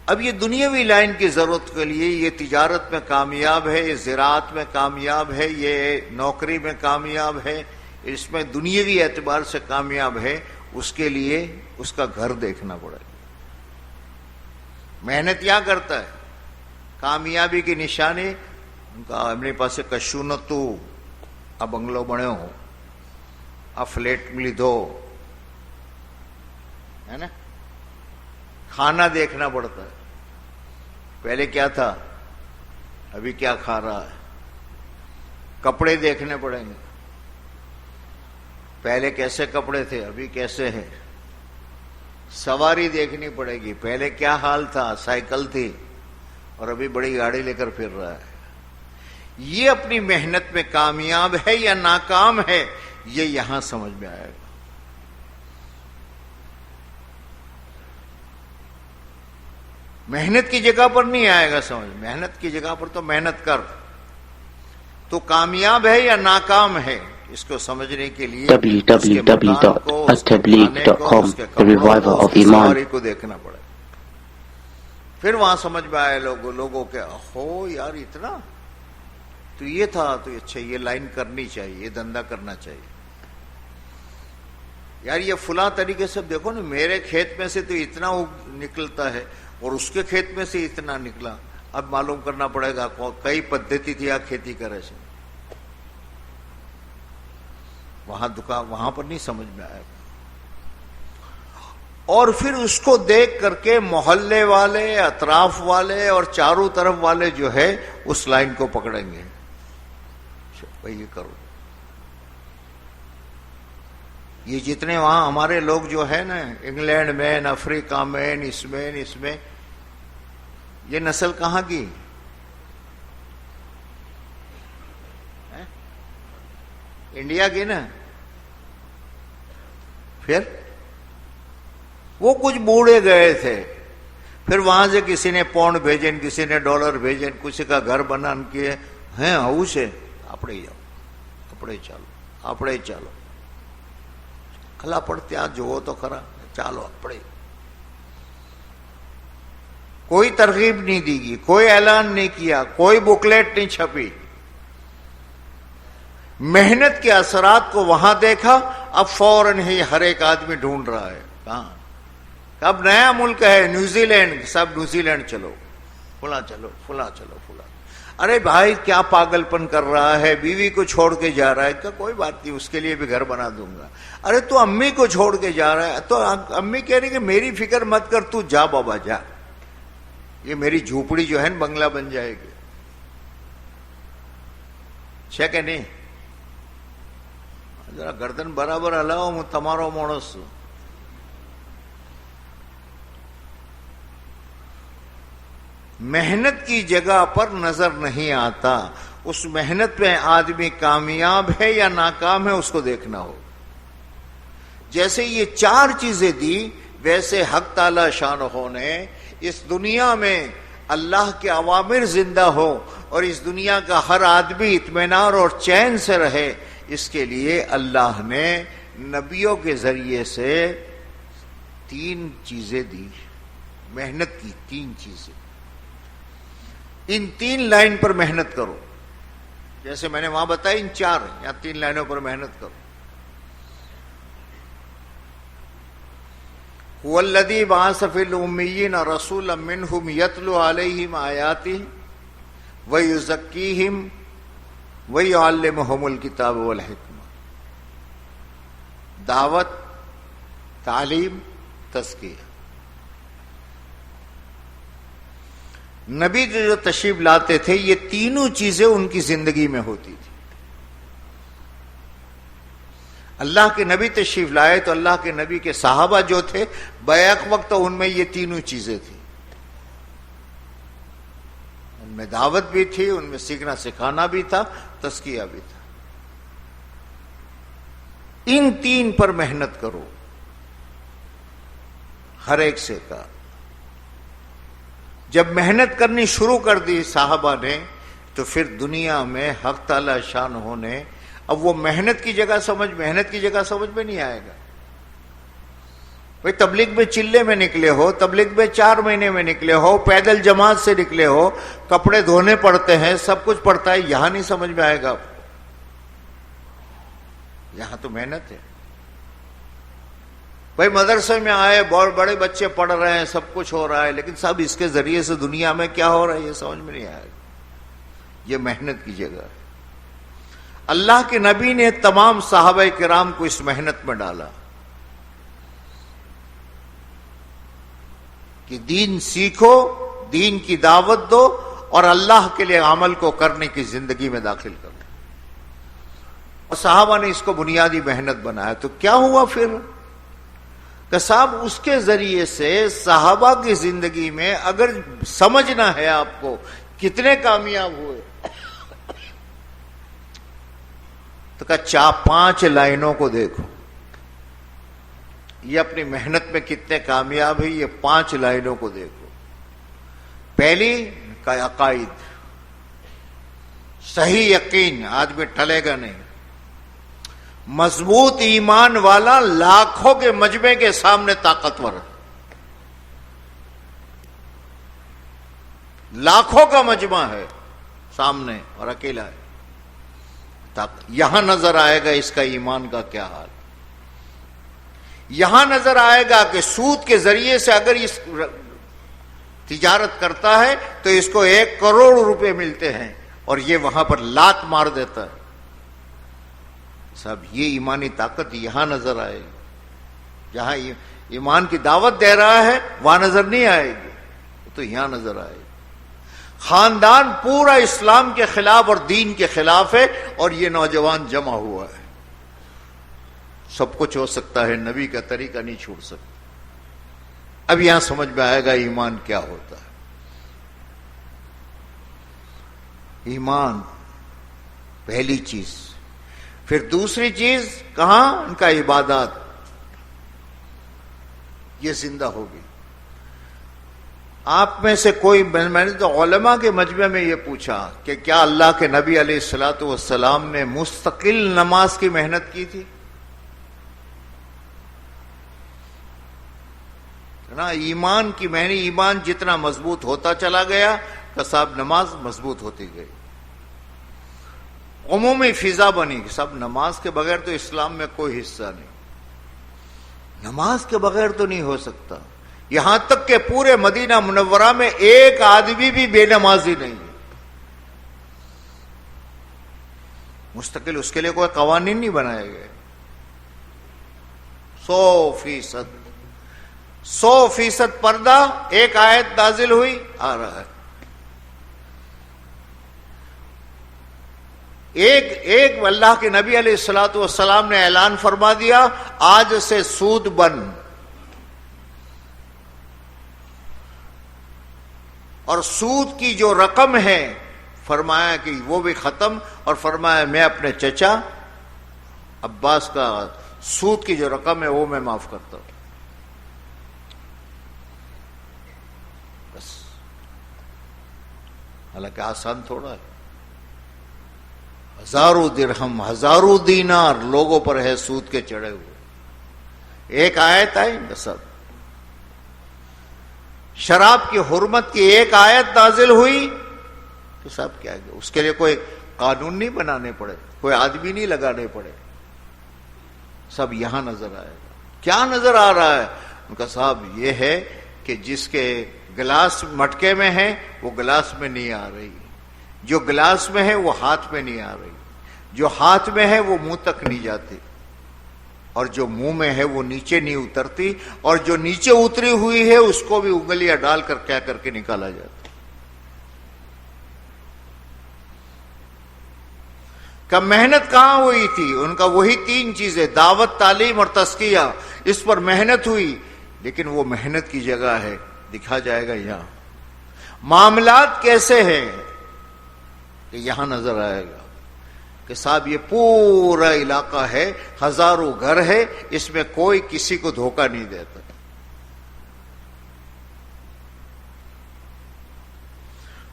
اب یہ دنیاوی لائن کی ضرورت کے لیے، یہ تجارت میں کامیاب ہے، یہ زراعت میں کامیاب ہے، یہ نوکری میں کامیاب ہے، اس میں دنیاوی اعتبار سے کامیاب ہے، اس کے لیے اس کا گھر دیکھنا پڑے گا. محنت کیا کرتا ہے؟ کامیابی کی نشانی ان کا اپنے پاس کشو نہ تو آ بنگلو بنے ہو، آ فلیٹ ملی دو، ہے نا. کھانا دیکھنا پڑتا ہے، پہلے کیا تھا ابھی کیا کھا رہا ہے. کپڑے دیکھنے پڑیں گے، پہلے کیسے کپڑے تھے ابھی کیسے ہیں. سواری دیکھنی پڑے گی، پہلے کیا حال تھا، سائیکل تھی اور ابھی بڑی گاڑی لے کر پھر رہا ہے. یہ اپنی محنت میں کامیاب ہے یا ناکام ہے، یہ یہاں سمجھ میں آئے گا. محنت کی جگہ پر نہیں آئے گا سمجھ. محنت کی جگہ پر تو محنت کر، تو کامیاب ہے یا ناکام ہے اس کو سمجھنے کے لیے www.attableek.com The Revival of Iman کو دیکھنا پڑے. پھر وہاں سمجھ میں آئے لوگوں کے ہو یار اتنا تو یہ تھا، تو اچھا یہ لائن کرنی چاہیے، یہ دھندا کرنا چاہیے. یار یہ فلاں طریقے سے دیکھو نا، میرے کھیت میں سے تو اتنا نکلتا ہے اور اس کے کھیت میں سے اتنا نکلا. اب معلوم کرنا پڑے گا کئی پدھتی تھی کھیتی کرے سے. وہاں پر نہیں سمجھ میں آئے گا. اور پھر اس کو دیکھ کر کے محلے والے، اطراف والے اور چاروں طرف والے جو ہے اس لائن کو پکڑیں گے، بھائی یہ کرو. یہ جتنے وہاں ہمارے لوگ جو ہے نا، انگلینڈ میں، افریقہ میں، اس میں یہ نسل کہاں کی؟ انڈیا کی نا. پھر وہ کچھ بوڑھے گئے تھے، پھر وہاں سے کسی نے پاؤنڈ بھیجن، کسی نے ڈالر بھیجن، کسی کا گھر بنان کیے ہیں ہاؤ سے اپڑے جاؤ، اپڑے چالو کھلا پڑتے آج جو تو کرا چالو اپڑے. کوئی ترغیب نہیں دی گئی، کوئی اعلان نہیں کیا، کوئی بکلیٹ نہیں چھپی. محنت کے اثرات کو وہاں دیکھا. اب فوراً ہی ہر ایک آدمی ڈھونڈ رہا ہے کہاں. اب نیا ملک ہے نیوزی لینڈ، سب نیوزی لینڈ چلو، فلاں چلو، فلاں چلو، فلاں. ارے بھائی کیا پاگل پن کر رہا ہے، بیوی کو چھوڑ کے جا رہا ہے. کہ کوئی بات نہیں، اس کے لیے بھی گھر بنا دوں گا. ارے تو امی کو چھوڑ کے جا رہا ہے، تو امی کہہ رہی کہ میری فکر مت کر، تو جا بابا جا، یہ میری جھوپڑی جو ہے نا بنگلہ بن جائے گی. ہے کہ نہیں؟ ذرا گردن برابر ہلاؤ، હું તમારો માણસ છું. محنت کی جگہ پر نظر نہیں آتا. اس محنت پہ آدمی کامیاب ہے یا ناکام ہے اس کو دیکھنا ہو. جیسے یہ 4 چیزیں دی، ویسے حق تعالی شانہ نے اس دنیا میں اللہ کے اوامر زندہ ہو اور اس دنیا کا ہر آدمی اطمینان اور چین سے رہے، اس کے لیے اللہ نے نبیوں کے ذریعے سے تین چیزیں دی، محنت کی تین چیزیں، ان تین لائن پر محنت کرو. جیسے میں نے وہاں بتایا ان چار، یا تین لائنوں پر محنت کرو. هو الذی بعث فی الامیین رسولا منہم یتلو علیہم آیاتہ ویزکیہم ویعلمہم الکتاب والحکمہ. دعوت، تعلیم، تزکیہ. نبی جو تشریف لاتے تھے یہ تینوں چیزیں ان کی زندگی میں ہوتی تھی. اللہ کے نبی تشریف لائے تو اللہ کے نبی کے صحابہ جو تھے بیک وقت ان میں یہ تینوں چیزیں تھیں. ان میں دعوت بھی تھی، ان میں سیکھنا سکھانا بھی تھا، تزکیہ بھی تھا. ان تین پر محنت کرو، ہر ایک سے کہا. جب محنت کرنی شروع کر دی صحابہ نے تو پھر دنیا میں حق تعالی شان ہونے، اب وہ محنت کی جگہ سمجھ میں نہیں آئے گا. بھئی تبلیغ میں چلے میں نکلے ہو، تبلیغ میں 4 مہینے میں نکلے ہو، پیدل جماعت سے نکلے ہو، کپڑے دھونے پڑتے ہیں، سب کچھ پڑتا ہے، یہاں نہیں سمجھ میں آئے گا آپ کو. یہاں تو محنت ہے. بھائی مدرسے میں آئے، بہت بڑے بچے پڑھ رہے ہیں، سب کچھ ہو رہا ہے، لیکن صاحب اس کے ذریعے سے دنیا میں کیا ہو رہا ہے یہ سمجھ میں نہیں آئے گا. یہ محنت کی جگہ ہے. اللہ کے نبی نے تمام صحابہ کرام کو اس محنت میں ڈالا کہ دین سیکھو، دین کی دعوت دو اور اللہ کے لیے عمل کو کرنے کی زندگی میں داخل کرو. اور صحابہ نے اس کو بنیادی محنت بنایا. تو کیا ہوا پھر کہ صاحب اس کے ذریعے سے صحابہ کی زندگی میں اگر سمجھنا ہے آپ کو کتنے کامیاب ہوئے تو کہا 5 لائنوں کو دیکھو، یہ اپنی محنت میں کتنے کامیاب ہیں، یہ 5 لائنوں کو دیکھو. پہلی کا عقائد، صحیح یقین، آدمی ٹلے گا نہیں. مضبوط ایمان والا لاکھوں کے مجمع کے سامنے طاقتور ہے. لاکھوں کا مجمع ہے سامنے اور اکیلا ہے. یہاں نظر آئے گا اس کا ایمان کا کیا حال. یہاں نظر آئے گا کہ سود کے ذریعے سے اگر اس تجارت کرتا ہے تو اس کو 1 کروڑ روپے ملتے ہیں اور یہ وہاں پر لات مار دیتا ہے. صاحب یہ ایمانی طاقت یہاں نظر آئے گی. جہاں ایمان کی دعوت دے رہا ہے وہاں نظر نہیں آئے گی، تو یہاں نظر آئے گی. خاندان پورا اسلام کے خلاف اور دین کے خلاف ہے اور یہ نوجوان جمع ہوا ہے. سب کچھ ہو سکتا ہے، نبی کا طریقہ نہیں چھوڑ سکتا. اب یہاں سمجھ میں آئے گا ایمان کیا ہوتا ہے. ایمان پہلی چیز. پھر دوسری چیز کہاں؟ ان کا عبادات، یہ زندہ ہوگی. آپ میں سے کوئی، میں نے تو علماء کے مجمع میں یہ پوچھا کہ کیا اللہ کے نبی علیہ الصلوۃ والسلام نے مستقل نماز کی محنت کی تھی؟ نا ایمان کی محنت. ایمان جتنا مضبوط ہوتا چلا گیا کہ صاحب نماز مضبوط ہوتی گئی. عمومی فضا بنی کہ سب نماز کے بغیر تو اسلام میں کوئی حصہ نہیں، نماز کے بغیر تو نہیں ہو سکتا. یہاں تک کہ پورے مدینہ منورہ میں ایک آدمی بھی بے نمازی نہیں ہے. مستقل اس کے لیے کوئی قوانین نہیں بنائے گئے. 100% پردہ. ایک آیت نازل ہوئی، آ رہا ہے. ایک اللہ کے نبی علیہ الصلوۃ والسلام نے اعلان فرما دیا آج سے سود بند. اور سود کی جو رقم ہے فرمایا کہ وہ بھی ختم، اور فرمایا میں اپنے چچا عباس کا سود کی جو رقم ہے وہ میں معاف کرتا ہوں. بس. حالانکہ آسان تھوڑا ہے. ہزاروں درہم، ہزاروں دینار لوگوں پر ہے سود کے چڑھے ہوئے. ایک آیت آئی بس. اب شراب کی حرمت کی ایک آیت نازل ہوئی تو صاحب کیا گیا، اس کے لیے کوئی قانون نہیں بنانے پڑے، کوئی آدمی نہیں لگانے پڑے، سب یہاں نظر آئے گا۔ کیا نظر آ رہا ہے ان کا؟ صاحب یہ ہے کہ جس کے گلاس مٹکے میں ہے وہ گلاس میں نہیں آ رہی، جو گلاس میں ہے وہ ہاتھ میں نہیں آ رہی، جو ہاتھ میں ہے وہ منہ تک نہیں جاتی، اور جو منہ میں ہے وہ نیچے نہیں اترتی، اور جو نیچے اتری ہوئی ہے اس کو بھی انگلیاں ڈال کر کیا کر کے نکالا جاتا۔ کہ محنت کہاں ہوئی تھی؟ ان کا وہی تین چیزیں، دعوت، تعلیم اور تزکیہ، اس پر محنت ہوئی، لیکن وہ محنت کی جگہ ہے، دکھا جائے گا یہاں۔ معاملات کیسے ہیں کہ یہاں نظر آئے گا کہ صاحب یہ پورا علاقہ ہے، ہزاروں گھر ہے، اس میں کوئی کسی کو دھوکہ نہیں دیتا،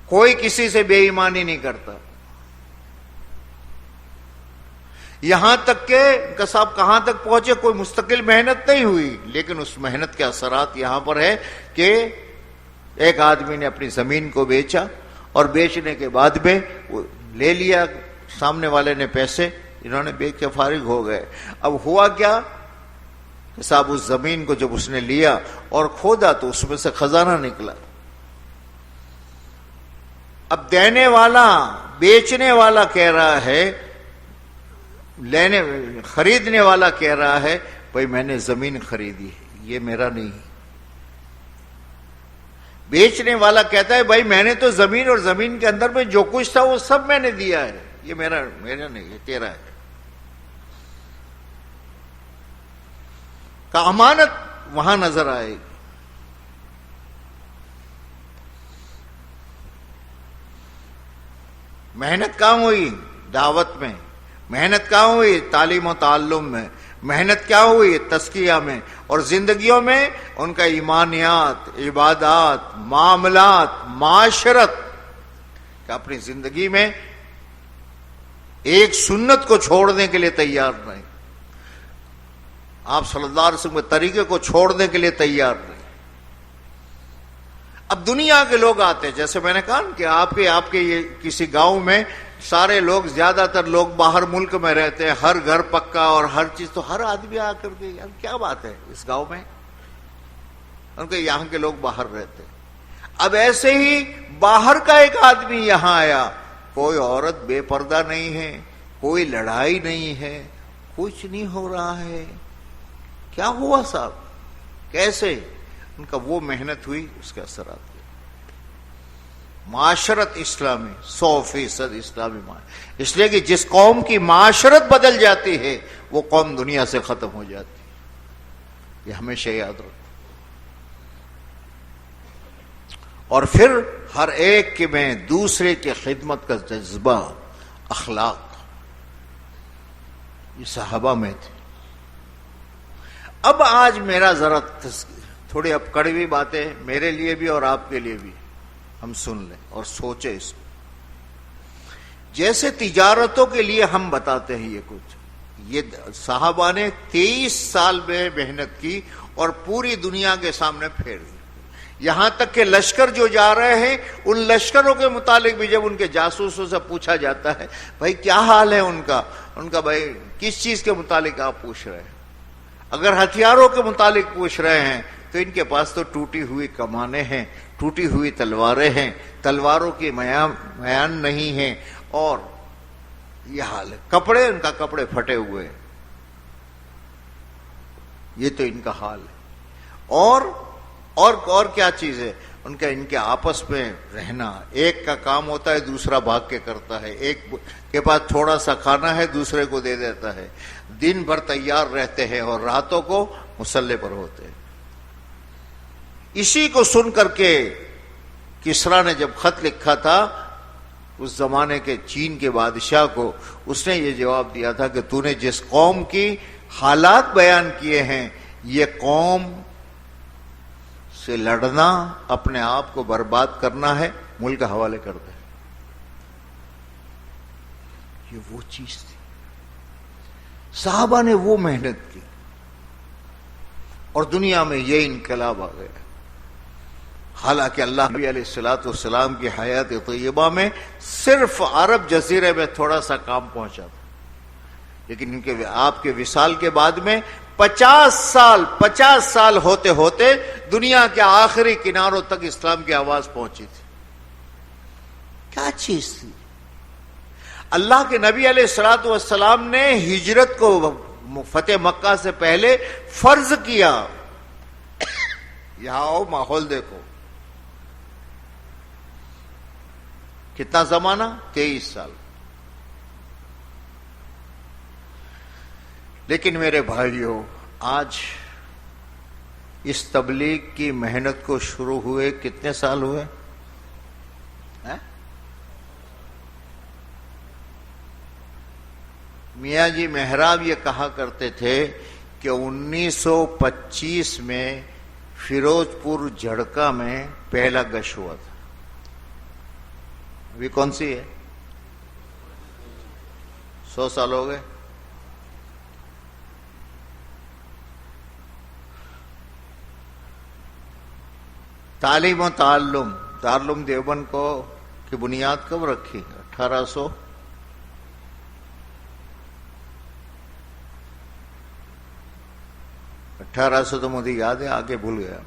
کوئی کسی سے بے ایمانی نہیں کرتا۔ یہاں تک کہ صاحب کہاں تک پہنچے، کوئی مستقل محنت نہیں ہوئی، لیکن اس محنت کے اثرات یہاں پر ہے کہ ایک آدمی نے اپنی زمین کو بیچا، اور بیچنے کے بعد میں وہ لے لیا، سامنے والے نے پیسے، انہوں نے بیچ کے فارغ ہو گئے۔ اب ہوا کیا کہ صاحب اس زمین کو جب اس نے لیا اور کھودا تو اس میں سے خزانہ نکلا۔ اب دینے والا، بیچنے والا کہہ رہا ہے، خریدنے والا کہہ رہا ہے بھائی میں نے زمین خریدی ہے، یہ میرا نہیں ہے۔ بیچنے والا کہتا ہے بھائی میں نے تو زمین، اور زمین کے اندر میں جو کچھ تھا وہ سب میں نے دیا ہے، یہ میرا نہیں، یہ تیرا ہے۔ کہ امانت وہاں نظر آئے گی۔ محنت کہاں ہوئی؟ دعوت میں۔ محنت کہاں ہوئی؟ تعلیم و تعلم میں۔ محنت کیا ہوئی؟ تزکیہ میں۔ اور زندگیوں میں ان کا ایمانیات، عبادات، معاملات، معاشرت، کہ اپنی زندگی میں ایک سنت کو چھوڑنے کے لیے تیار نہیں، آپ صلی اللہ علیہ وسلم کے طریقے کو چھوڑنے کے لیے تیار نہیں۔ اب دنیا کے لوگ آتے ہیں، جیسے میں نے کہا کہ آپ کے یہ کسی گاؤں میں سارے لوگ، زیادہ تر لوگ باہر ملک میں رہتے ہیں، ہر گھر پکا اور ہر چیز، تو ہر آدمی آ کر کے یار کیا بات ہے اس گاؤں میں، ان کے یہاں کے لوگ باہر رہتے ہیں۔ اب ایسے ہی باہر کا ایک آدمی یہاں آیا، کوئی عورت بے پردہ نہیں ہے، کوئی لڑائی نہیں ہے، کچھ نہیں ہو رہا ہے، کیا ہوا صاحب؟ کیسے؟ ان کا وہ محنت ہوئی، اس کے اثرات ہوئے۔ معاشرت اسلامی، 100% اسلامی معاشرت، اس لیے کہ جس قوم کی معاشرت بدل جاتی ہے وہ قوم دنیا سے ختم ہو جاتی ہے، یہ ہمیشہ یاد رکھو۔ اور پھر ہر ایک میں دوسرے کی خدمت کا جذبہ، اخلاق، یہ صحابہ میں تھے۔ اب آج میرا ذرا تھوڑی اب کڑوی باتیں میرے لیے بھی اور آپ کے لیے بھی، ہم سن لیں اور سوچیں اس کو۔ جیسے تجارتوں کے لیے ہم بتاتے ہیں یہ کچھ، یہ صحابہ نے 23 سال میں محنت کی اور پوری دنیا کے سامنے پھیر دی، یہاں تک کہ لشکر جو جا رہے ہیں ان لشکروں کے متعلق بھی جب ان کے جاسوسوں سے پوچھا جاتا ہے بھائی کیا حال ہے ان کا بھائی کس چیز کے متعلق آپ پوچھ رہے ہیں؟ اگر ہتھیاروں کے متعلق پوچھ رہے ہیں تو ان کے پاس تو ٹوٹی ہوئی کمانیں ہیں، ٹوٹی ہوئی تلواریں ہیں، تلواروں کی میان نہیں ہیں، اور یہ حال ہے۔ کپڑے، ان کا کپڑے پھٹے ہوئے ہیں، یہ تو ان کا حال ہے۔ اور کیا چیز ہے؟ ان کے آپس میں رہنا، ایک کا کام ہوتا ہے دوسرا بھاگ کے کرتا ہے، ایک کے پاس تھوڑا سا کھانا ہے دوسرے کو دے دیتا ہے، دن بھر تیار رہتے ہیں اور راتوں کو مسلح پر ہوتے ہیں۔ اسی کو سن کر کے کسریٰ نے جب خط لکھا تھا اس زمانے کے چین کے بادشاہ کو، اس نے یہ جواب دیا تھا کہ تو نے جس قوم کی حالات بیان کیے ہیں، یہ قوم سے لڑنا، اپنے آپ کو برباد کرنا ہے، ملک کا حوالے کر دے۔ یہ وہ چیز تھی، صحابہ نے وہ محنت کی اور دنیا میں یہ انقلاب آ گیا۔ حالانکہ اللہ نبی علیہ الصلوۃ والسلام کی حیات طیبہ میں صرف عرب جزیرے میں تھوڑا سا کام پہنچا تھا، لیکن ان کے آپ کے وصال کے بعد میں 50 سال ہوتے ہوتے دنیا کے آخری کناروں تک اسلام کی آواز پہنچی تھی۔ کیا چیز تھی؟ اللہ کے نبی علیہ الصلوۃ والسلام نے ہجرت کو فتح مکہ سے پہلے فرض کیا۔ یہاں آؤ، ماحول دیکھو، کتنا زمانہ؟ 23 سال۔ لیکن میرے بھائیوں، آج اس تبلیغ کی محنت کو شروع ہوئے کتنے سال ہوئے؟ میاں جی محراب یہ کہا کرتے تھے کہ 1925 میں فیروز پور جھڑکا میں پہلا گش ہوا تھا۔ ابھی کون سی ہے؟ 100 سال ہو گئے۔ تعلیم و تعلم، دارالعلوم دیوبند کو کی بنیاد کب رکھی؟ 1800 تو مجھے یاد ہے، آگے بھول گیا۔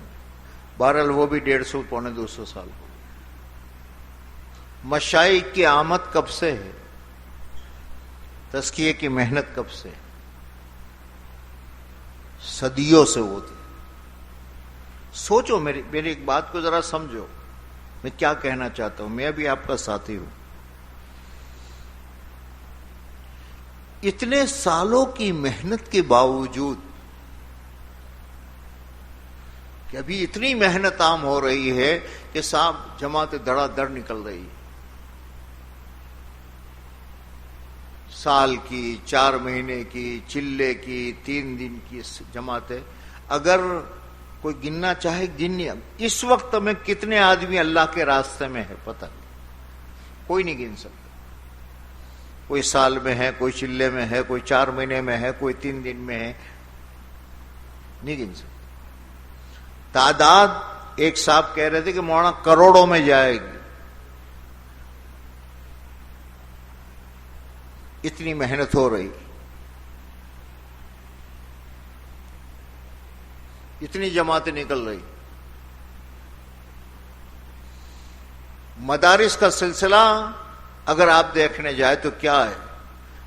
بہرحال وہ بھی 150 پونے 200 سال ہو۔ مشائخ کی آمد کب سے ہے؟ تزکیے کی محنت کب سے؟ صدیوں سے ہوتی۔ سوچو، میری ایک بات کو ذرا سمجھو، میں کیا کہنا چاہتا ہوں۔ میں بھی آپ کا ساتھی ہوں۔ اتنے سالوں کی محنت کے باوجود کہ ابھی اتنی محنت عام ہو رہی ہے کہ صاحب جماعت دڑا دڑ نکل رہی ہے، سال کی، 4 مہینے کی، چلے کی، 3 دن کی جماعتیں۔ اگر کوئی گننا چاہے گننے، اس وقت میں کتنے آدمی اللہ کے راستے میں ہے پتہ نہیں، کوئی نہیں گن سکتا۔ کوئی سال میں ہے، کوئی چلے میں ہے، کوئی 4 مہینے میں ہے، کوئی 3 دن میں ہے، نہیں گن سکتا۔ تعداد ایک صاحب کہہ رہے تھے کہ مولانا کروڑوں میں جائے گی۔ اتنی محنت ہو رہی، اتنی جماعتیں نکل رہی۔ مدارس کا سلسلہ اگر آپ دیکھنے جائے تو کیا ہے؟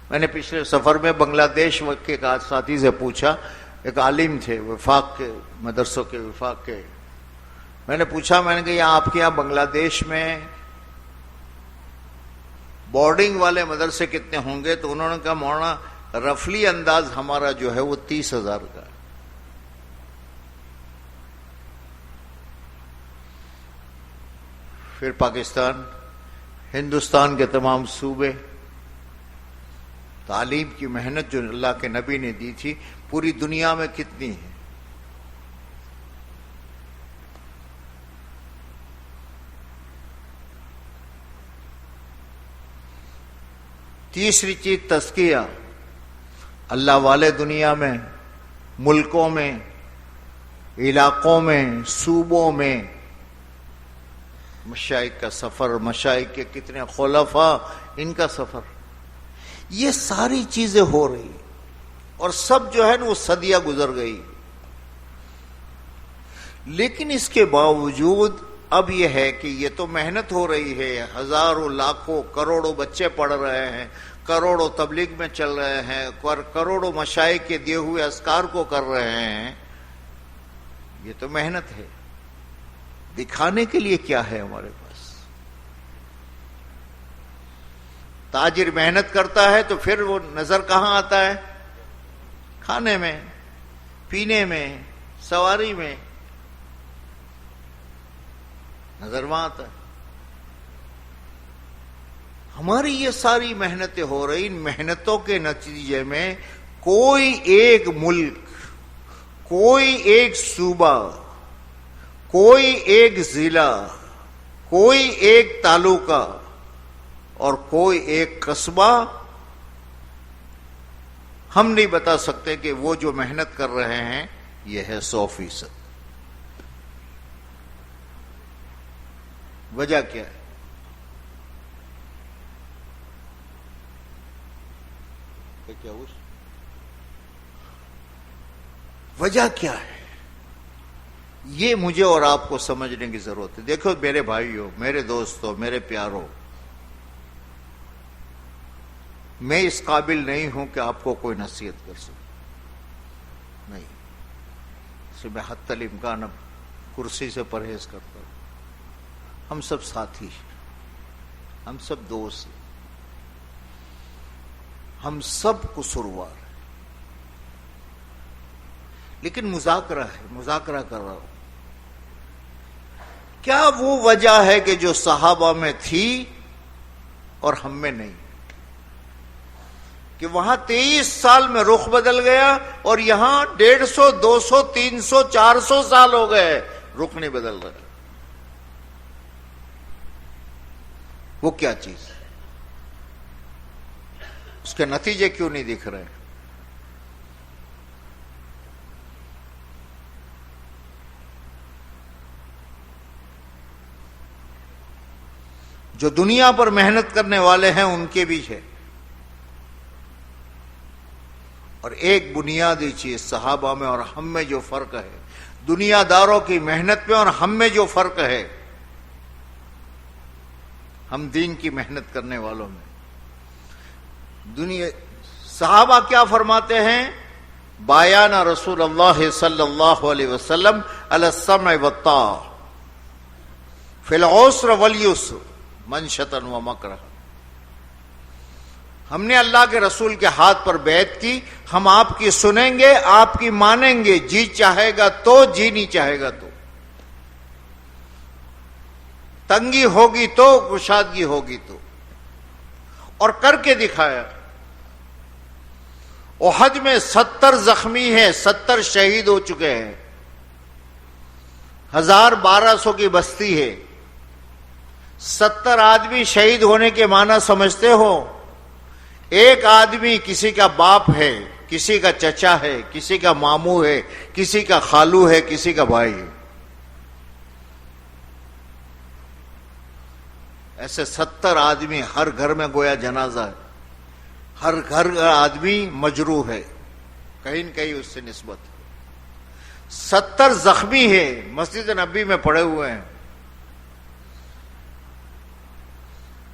میں نے پچھلے سفر میں بنگلہ دیش کے ایک ساتھی سے پوچھا، ایک عالم تھے وفاق کے، مدرسوں کے وفاق کے۔ میں نے پوچھا، میں نے کہا یہاں آپ کے یہاں بنگلہ دیش میں بورڈنگ والے مدرسے کتنے ہوں گے؟ تو انہوں نے کہا مولانا رفلی انداز ہمارا جو ہے وہ 30,000 کا ہے۔ پھر پاکستان، ہندوستان کے تمام صوبے، تعلیم کی محنت جو اللہ کے نبی نے دی تھی پوری دنیا میں کتنی ہے؟ تیسری چیز تزکیہ۔ اللہ والے دنیا میں، ملکوں میں، علاقوں میں، صوبوں میں مشائخ کا سفر، مشائخ کے کتنے خلفاء، ان کا سفر، یہ ساری چیزیں ہو رہی اور سب جو ہے نا وہ صدیاں گزر گئی۔ لیکن اس کے باوجود اب یہ ہے کہ یہ تو محنت ہو رہی ہے، ہزاروں، لاکھوں، کروڑوں بچے پڑھ رہے ہیں، کروڑوں تبلیغ میں چل رہے ہیں، کروڑوں مشائخ کے دیے ہوئے اذکار کو کر رہے ہیں، یہ تو محنت ہے۔ دکھانے کے لیے کیا ہے ہمارے پاس؟ تاجر محنت کرتا ہے تو پھر وہ نظر کہاں آتا ہے؟ کھانے میں، پینے میں، سواری میں نظر وہاں آتا ہے۔ ہماری یہ ساری محنتیں ہو رہی، ان محنتوں کے نتیجے میں کوئی ایک ملک، کوئی ایک صوبہ، کوئی ایک ضلع، کوئی ایک تعلقہ اور کوئی ایک قصبہ ہم نہیں بتا سکتے کہ وہ جو محنت کر رہے ہیں یہ ہے 100%۔ وجہ کیا ہے؟ کیا وجہ کیا ہے؟ یہ مجھے اور آپ کو سمجھنے کی ضرورت ہے. دیکھو میرے بھائیوں، میرے دوستوں، میرے پیاروں، میں اس قابل نہیں ہوں کہ آپ کو کوئی نصیحت کر سکوں. نہیں، اس میں حتی الامکان اب کرسی سے پرہیز کرتا ہوں. ہم سب ساتھی ہیں، ہم سب دوست ہیں، ہم سب قصوروار ہیں. لیکن مذاکرہ ہے، مذاکرہ کر رہا ہوں. کیا وہ وجہ ہے کہ جو صحابہ میں تھی اور ہم میں نہیں؟ کہ وہاں 23 سال میں رخ بدل گیا اور یہاں 150 200 300 400 سال ہو گئے، رخ نہیں بدل رہا. وہ کیا چیز ہے؟ اس کے نتیجے کیوں نہیں دکھ رہے؟ جو دنیا پر محنت کرنے والے ہیں ان کے بھی ہے. اور ایک بنیادی چیز صحابہ میں اور ہم میں جو فرق ہے، دنیا داروں کی محنت میں اور ہم میں جو فرق ہے، ہم دین کی محنت کرنے والوں میں. صحابہ کیا فرماتے ہیں؟ بایانا رسول اللہ صلی اللہ علیہ وسلم علی السمع والطاعہ فی العسر والیسر منشطا ومکرہ. ہم نے اللہ کے رسول کے ہاتھ پر بیعت کی، ہم آپ کی سنیں گے، آپ کی مانیں گے، جی چاہے گا تو، جی نہیں چاہے گا تو. تنگی ہوگی تو، کشادگی ہوگی تو. اور کر کے دکھایا. احد میں 70 زخمی ہیں، 70 شہید ہو چکے ہیں، 1200 کی بستی ہے. 70 آدمی شہید ہونے کے معنی سمجھتے ہو؟ ایک آدمی کسی کا باپ ہے، کسی کا چچا ہے، کسی کا ماموں ہے، کسی کا خالو ہے، کسی کا بھائی ہے. ایسے 70 آدمی، ہر گھر میں گویا جنازہ ہے، ہر گھر کا آدمی مجروح ہے، کہیں نہ کہیں اس سے نسبت. 70 زخمی ہے، مسجد نبی میں پڑے ہوئے ہیں.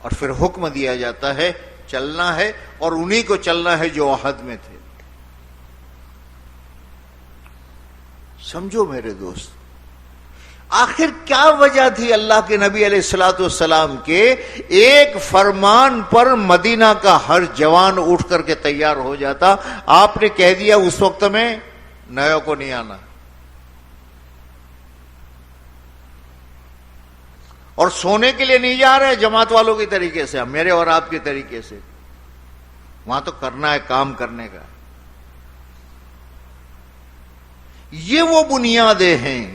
اور پھر حکم دیا جاتا ہے چلنا ہے، اور انہی کو چلنا ہے جو احد میں تھے. سمجھو میرے دوست، آخر کیا وجہ تھی اللہ کے نبی علیہ الصلوۃ والسلام کے ایک فرمان پر مدینہ کا ہر جوان اٹھ کر کے تیار ہو جاتا؟ آپ نے کہہ دیا اس وقت میں نیوں کو نہیں آنا، اور سونے کے لیے نہیں جا رہے جماعت والوں کے طریقے سے، میرے اور آپ کے طریقے سے. وہاں تو کرنا ہے، کام کرنے کا. یہ وہ بنیادیں ہیں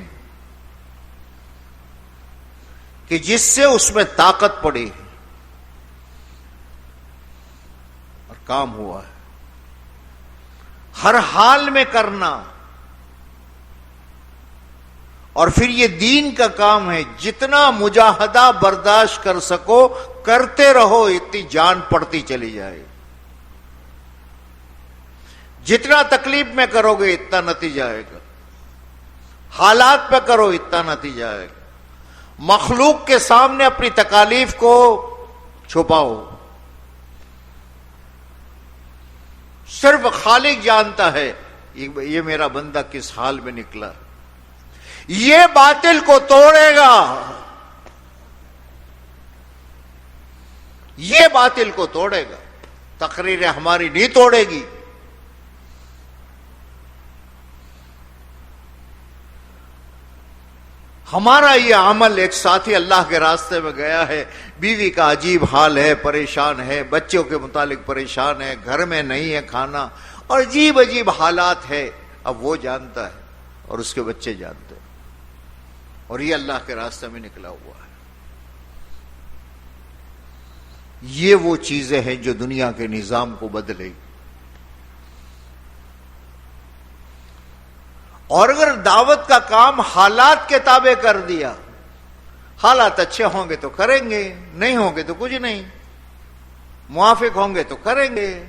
کہ جس سے اس میں طاقت پڑی اور کام ہوا ہے. ہر حال میں کرنا، اور پھر یہ دین کا کام ہے. جتنا مجاہدہ برداشت کر سکو کرتے رہو، اتنی جان پڑتی چلی جائے. جتنا تکلیف میں کرو گے اتنا نتیجہ آئے گا. حالات پہ کرو اتنا نتیجہ آئے گا. مخلوق کے سامنے اپنی تکالیف کو چھپاؤ، صرف خالق جانتا ہے یہ میرا بندہ کس حال میں نکلا. یہ باطل کو توڑے گا، یہ باطل کو توڑے گا. تقریریں ہماری نہیں توڑے گی. ہمارا یہ عمل، ایک ساتھی اللہ کے راستے میں گیا ہے، بیوی کا عجیب حال ہے، پریشان ہے، بچوں کے متعلق پریشان ہے، گھر میں نہیں ہے کھانا، اور عجیب عجیب حالات ہے. اب وہ جانتا ہے اور اس کے بچے جانتے ہیں، اور یہ اللہ کے راستے میں نکلا ہوا ہے. یہ وہ چیزیں ہیں جو دنیا کے نظام کو بدلے. اور اگر دعوت کا کام حالات کے تابع کر دیا، حالات اچھے ہوں گے تو کریں گے، نہیں ہوں گے تو کچھ نہیں، موافق ہوں گے تو کریں گے،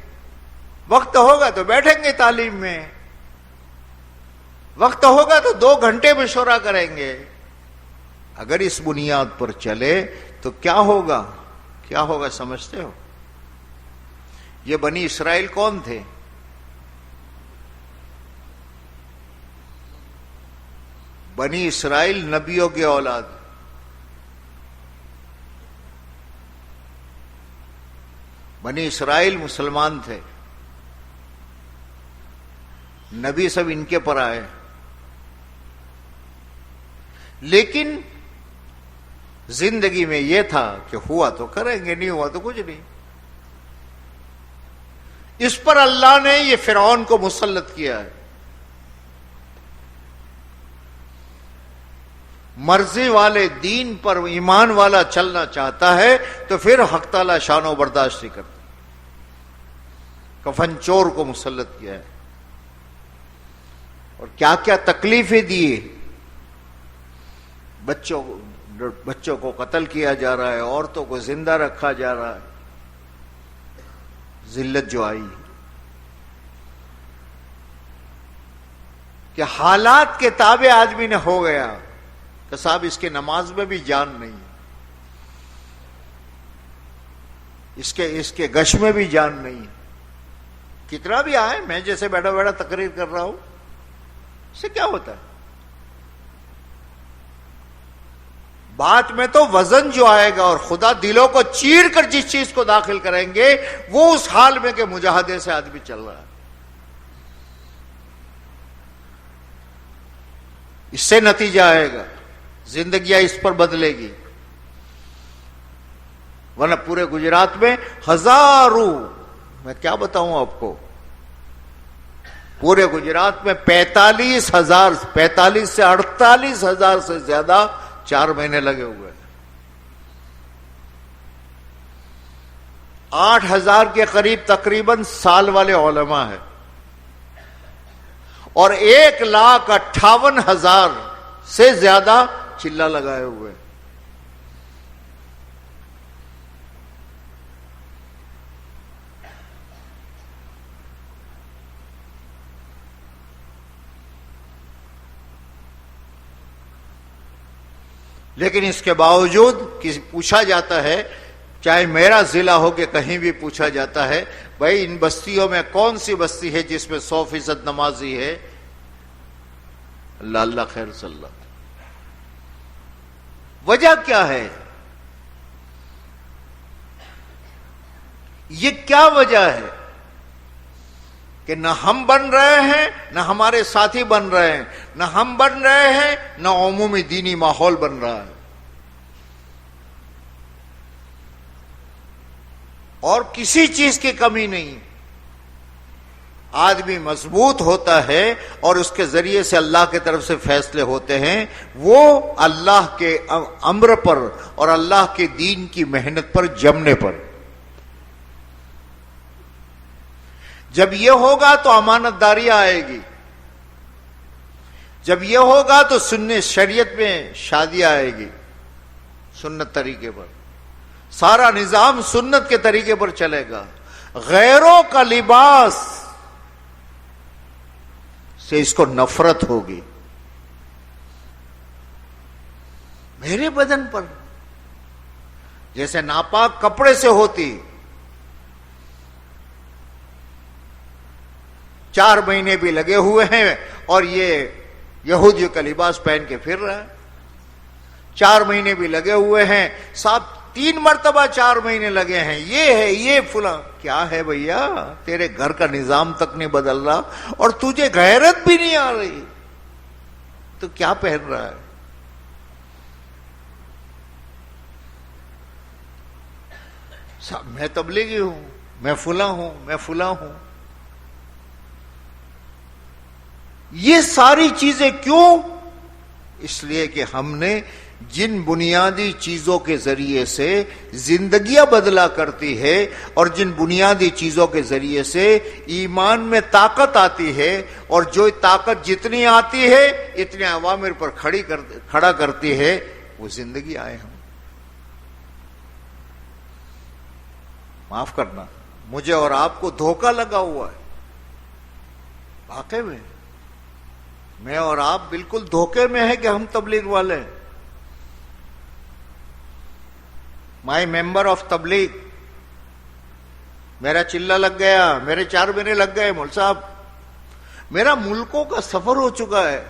وقت ہوگا تو بیٹھیں گے تعلیم میں، وقت ہوگا تو 2 گھنٹے مشورہ کریں گے۔ اگر اس بنیاد پر چلے تو کیا ہوگا؟ کیا ہوگا سمجھتے ہو؟ یہ بنی اسرائیل کون تھے؟ بنی اسرائیل نبیوں کی اولاد، بنی اسرائیل مسلمان تھے، نبی سب ان کے پر آئے، لیکن زندگی میں یہ تھا کہ ہوا تو کریں گے، نہیں ہوا تو کچھ نہیں۔ اس پر اللہ نے یہ فرعون کو مسلط کیا ہے۔ مرضی والے دین پر ایمان والا چلنا چاہتا ہے تو پھر حق تعالی شان و برداشت نہیں کرتا، کفن چور کو مسلط کیا ہے، اور کیا کیا تکلیفیں دیے، بچوں کو قتل کیا جا رہا ہے، عورتوں کو زندہ رکھا جا رہا ہے، ذلت جو آئی کہ حالات کے تابع آدمی نے ہو گیا کہ صاحب اس کے نماز میں بھی جان نہیں، اس کے گش میں بھی جان نہیں، کتنا بھی آئے، میں جیسے بیٹھا بیٹھا تقریر کر رہا ہوں، اس سے کیا ہوتا ہے؟ بات میں تو وزن جو آئے گا، اور خدا دلوں کو چیر کر جس چیز کو داخل کریں گے وہ اس حال میں کہ مجاہدے سے آدمی چل رہا ہے، اس سے نتیجہ آئے گا، زندگیاں اس پر بدلے گی۔ ورنہ پورے گجرات میں ہزاروں، میں کیا بتاؤں آپ کو، پورے گجرات میں 45 سے 48 ہزار سے زیادہ 4 مہینے لگے ہوئے، 8,000 کے قریب تقریباً سال والے علماء ہیں، اور 1,58,000 سے زیادہ چلہ لگائے ہوئے۔ لیکن اس کے باوجود پوچھا جاتا ہے، چاہے میرا ضلع ہو کہ کہیں بھی پوچھا جاتا ہے، بھائی ان بستیوں میں کون سی بستی ہے جس میں 100% نمازی ہے؟ اللہ اللہ خیر صلی اللہ۔ وجہ کیا ہے؟ یہ کیا وجہ ہے کہ نہ ہم بن رہے ہیں، نہ ہمارے ساتھی بن رہے ہیں، نہ ہم بن رہے ہیں، نہ عمومی دینی ماحول بن رہا ہے، اور کسی چیز کی کمی نہیں۔ آدمی مضبوط ہوتا ہے اور اس کے ذریعے سے اللہ کی طرف سے فیصلے ہوتے ہیں، وہ اللہ کے امر پر اور اللہ کے دین کی محنت پر جمنے پر۔ جب یہ ہوگا تو امانت داری آئے گی، جب یہ ہوگا تو سنت شریعت میں شادی آئے گی، سنت طریقے پر، سارا نظام سنت کے طریقے پر چلے گا۔ غیروں کا لباس سے اس کو نفرت ہوگی، میرے بدن پر جیسے ناپاک کپڑے سے ہوتی۔ 4 مہینے بھی لگے ہوئے ہیں اور یہ یہودیوں کا لباس پہن کے پھر رہا ہے، 4 مہینے بھی لگے ہوئے ہیں، 3 مرتبہ 4 مہینے لگے ہیں، یہ ہے یہ فلاں۔ کیا ہے بھیا، تیرے گھر کا نظام تک نہیں بدل رہا اور تجھے غیرت بھی نہیں آ رہی تو کیا پہن رہا ہے؟ میں تبلیغی ہوں، میں فلاں ہوں، میں فلاں ہوں۔ یہ ساری چیزیں کیوں؟ اس لیے کہ ہم نے جن بنیادی چیزوں کے ذریعے سے زندگیاں بدلا کرتی ہے، اور جن بنیادی چیزوں کے ذریعے سے ایمان میں طاقت آتی ہے، اور جو طاقت جتنی آتی ہے اتنے عوامر پر کھڑا کرتی ہے، وہ زندگی آئے ہم. معاف کرنا، مجھے اور آپ کو دھوکہ لگا ہوا ہے. واقعی میں اور آپ بالکل دھوکے میں ہیں کہ ہم تبلیغ والے ہیں. مائی ممبر آف تبلیغ، میرا چلہ لگ گیا، میرے 4 مہینے لگ گئے. مول صاحب میرا ملکوں کا سفر ہو چکا ہے.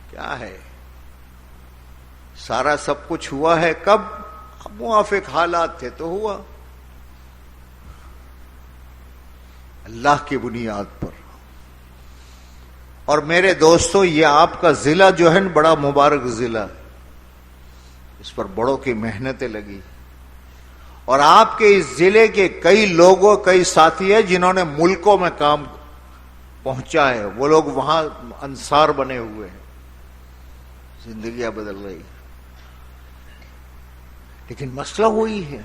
کیا ہے سارا سب کچھ ہوا ہے کب؟ اب موافق حالات تھے تو ہوا. اللہ کی بنیاد پر. اور میرے دوستوں، یہ آپ کا ضلع جو ہے نا بڑا مبارک ضلع، اس پر بڑوں کی محنتیں لگی. اور آپ کے اس ضلع کے کئی لوگوں، کئی ساتھی ہیں جنہوں نے ملکوں میں کام پہنچا ہے. وہ لوگ وہاں انصار بنے ہوئے ہیں. زندگیاں بدل رہی. لیکن مسئلہ وہی ہے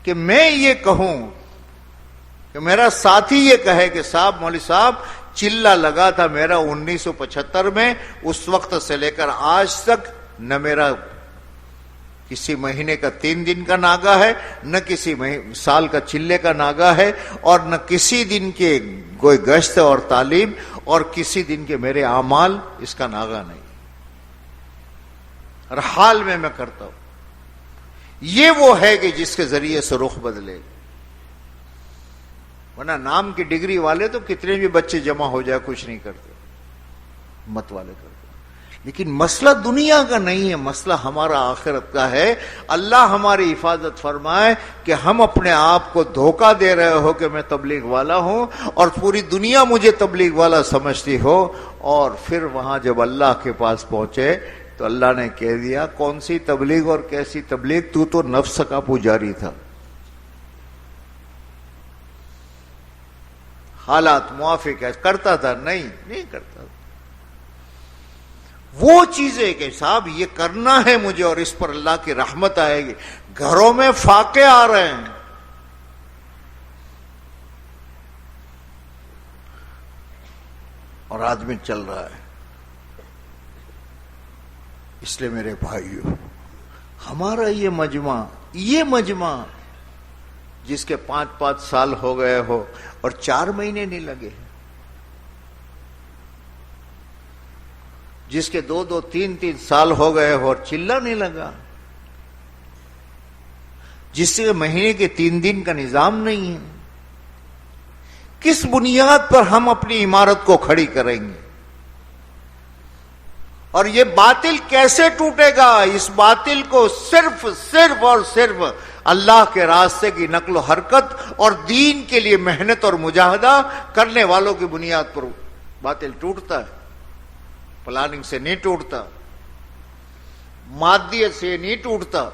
کہ میں یہ کہوں کہ میرا ساتھی یہ کہے کہ صاحب مولوی صاحب چلہ لگا تھا میرا 1975 میں، اس وقت سے لے کر آج تک نہ میرا کسی مہینے کا 3 دن کا ناگا ہے، نہ کسی سال کا چلے کا ناگا ہے، اور نہ کسی دن کے کوئی گشت اور تعلیم اور کسی دن کے میرے اعمال، اس کا ناگا نہیں. ہر حال میں کرتا ہوں. یہ وہ ہے کہ جس کے ذریعے سے رخ بدلے. ورنہ نام کی ڈگری والے تو کتنے بھی بچے جمع ہو جائے کچھ نہیں کرتے، مت والے کرتے. لیکن مسئلہ دنیا کا نہیں ہے، مسئلہ ہمارا آخرت کا ہے. اللہ ہماری حفاظت فرمائے کہ ہم اپنے آپ کو دھوکہ دے رہے ہو کہ میں تبلیغ والا ہوں اور پوری دنیا مجھے تبلیغ والا سمجھتی ہو، اور پھر وہاں جب اللہ کے پاس پہنچے تو اللہ نے کہہ دیا کون سی تبلیغ اور کیسی تبلیغ، تو نفس کا پجاری تھا. حالات موافق ہے، کرتا تھا؟ نہیں کرتا. وہ چیزیں کہ صاحب یہ کرنا ہے مجھے اور اس پر اللہ کی رحمت آئے گی. گھروں میں فاقے آ رہے ہیں، اور آدمی چل رہا ہے. اس لیے میرے بھائیو، ہمارا یہ مجمع جس کے 5 سال ہو گئے ہو اور 4 مہینے نہیں لگے، جس کے 2 3 سال ہو گئے ہو اور چلہ نہیں لگا، جس کے مہینے کے 3 دن کا نظام نہیں ہے، کس بنیاد پر ہم اپنی عمارت کو کھڑی کریں گے؟ اور یہ باطل کیسے ٹوٹے گا؟ اس باطل کو صرف اور صرف اللہ کے راستے کی نقل و حرکت اور دین کے لیے محنت اور مجاہدہ کرنے والوں کی بنیاد پر باطل ٹوٹتا ہے. پلاننگ سے نہیں ٹوٹتا، مادیت سے نہیں ٹوٹتا.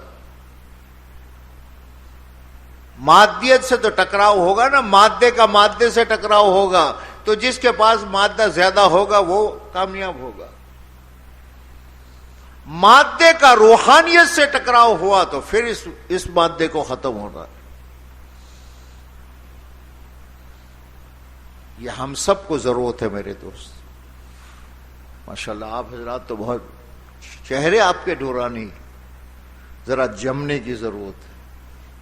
مادیت سے تو ٹکراؤ ہوگا نا، مادے کا مادے سے ٹکراؤ ہوگا تو جس کے پاس مادہ زیادہ ہوگا وہ کامیاب ہوگا. مادے کا روحانیت سے ٹکراؤ ہوا تو پھر اس مادے کو ختم ہونا ہے. یہ ہم سب کو ضرورت ہے میرے دوست. ماشاءاللہ آپ حضرات تو بہت، چہرے آپ کے نورانی، ذرا جمنے کی ضرورت ہے.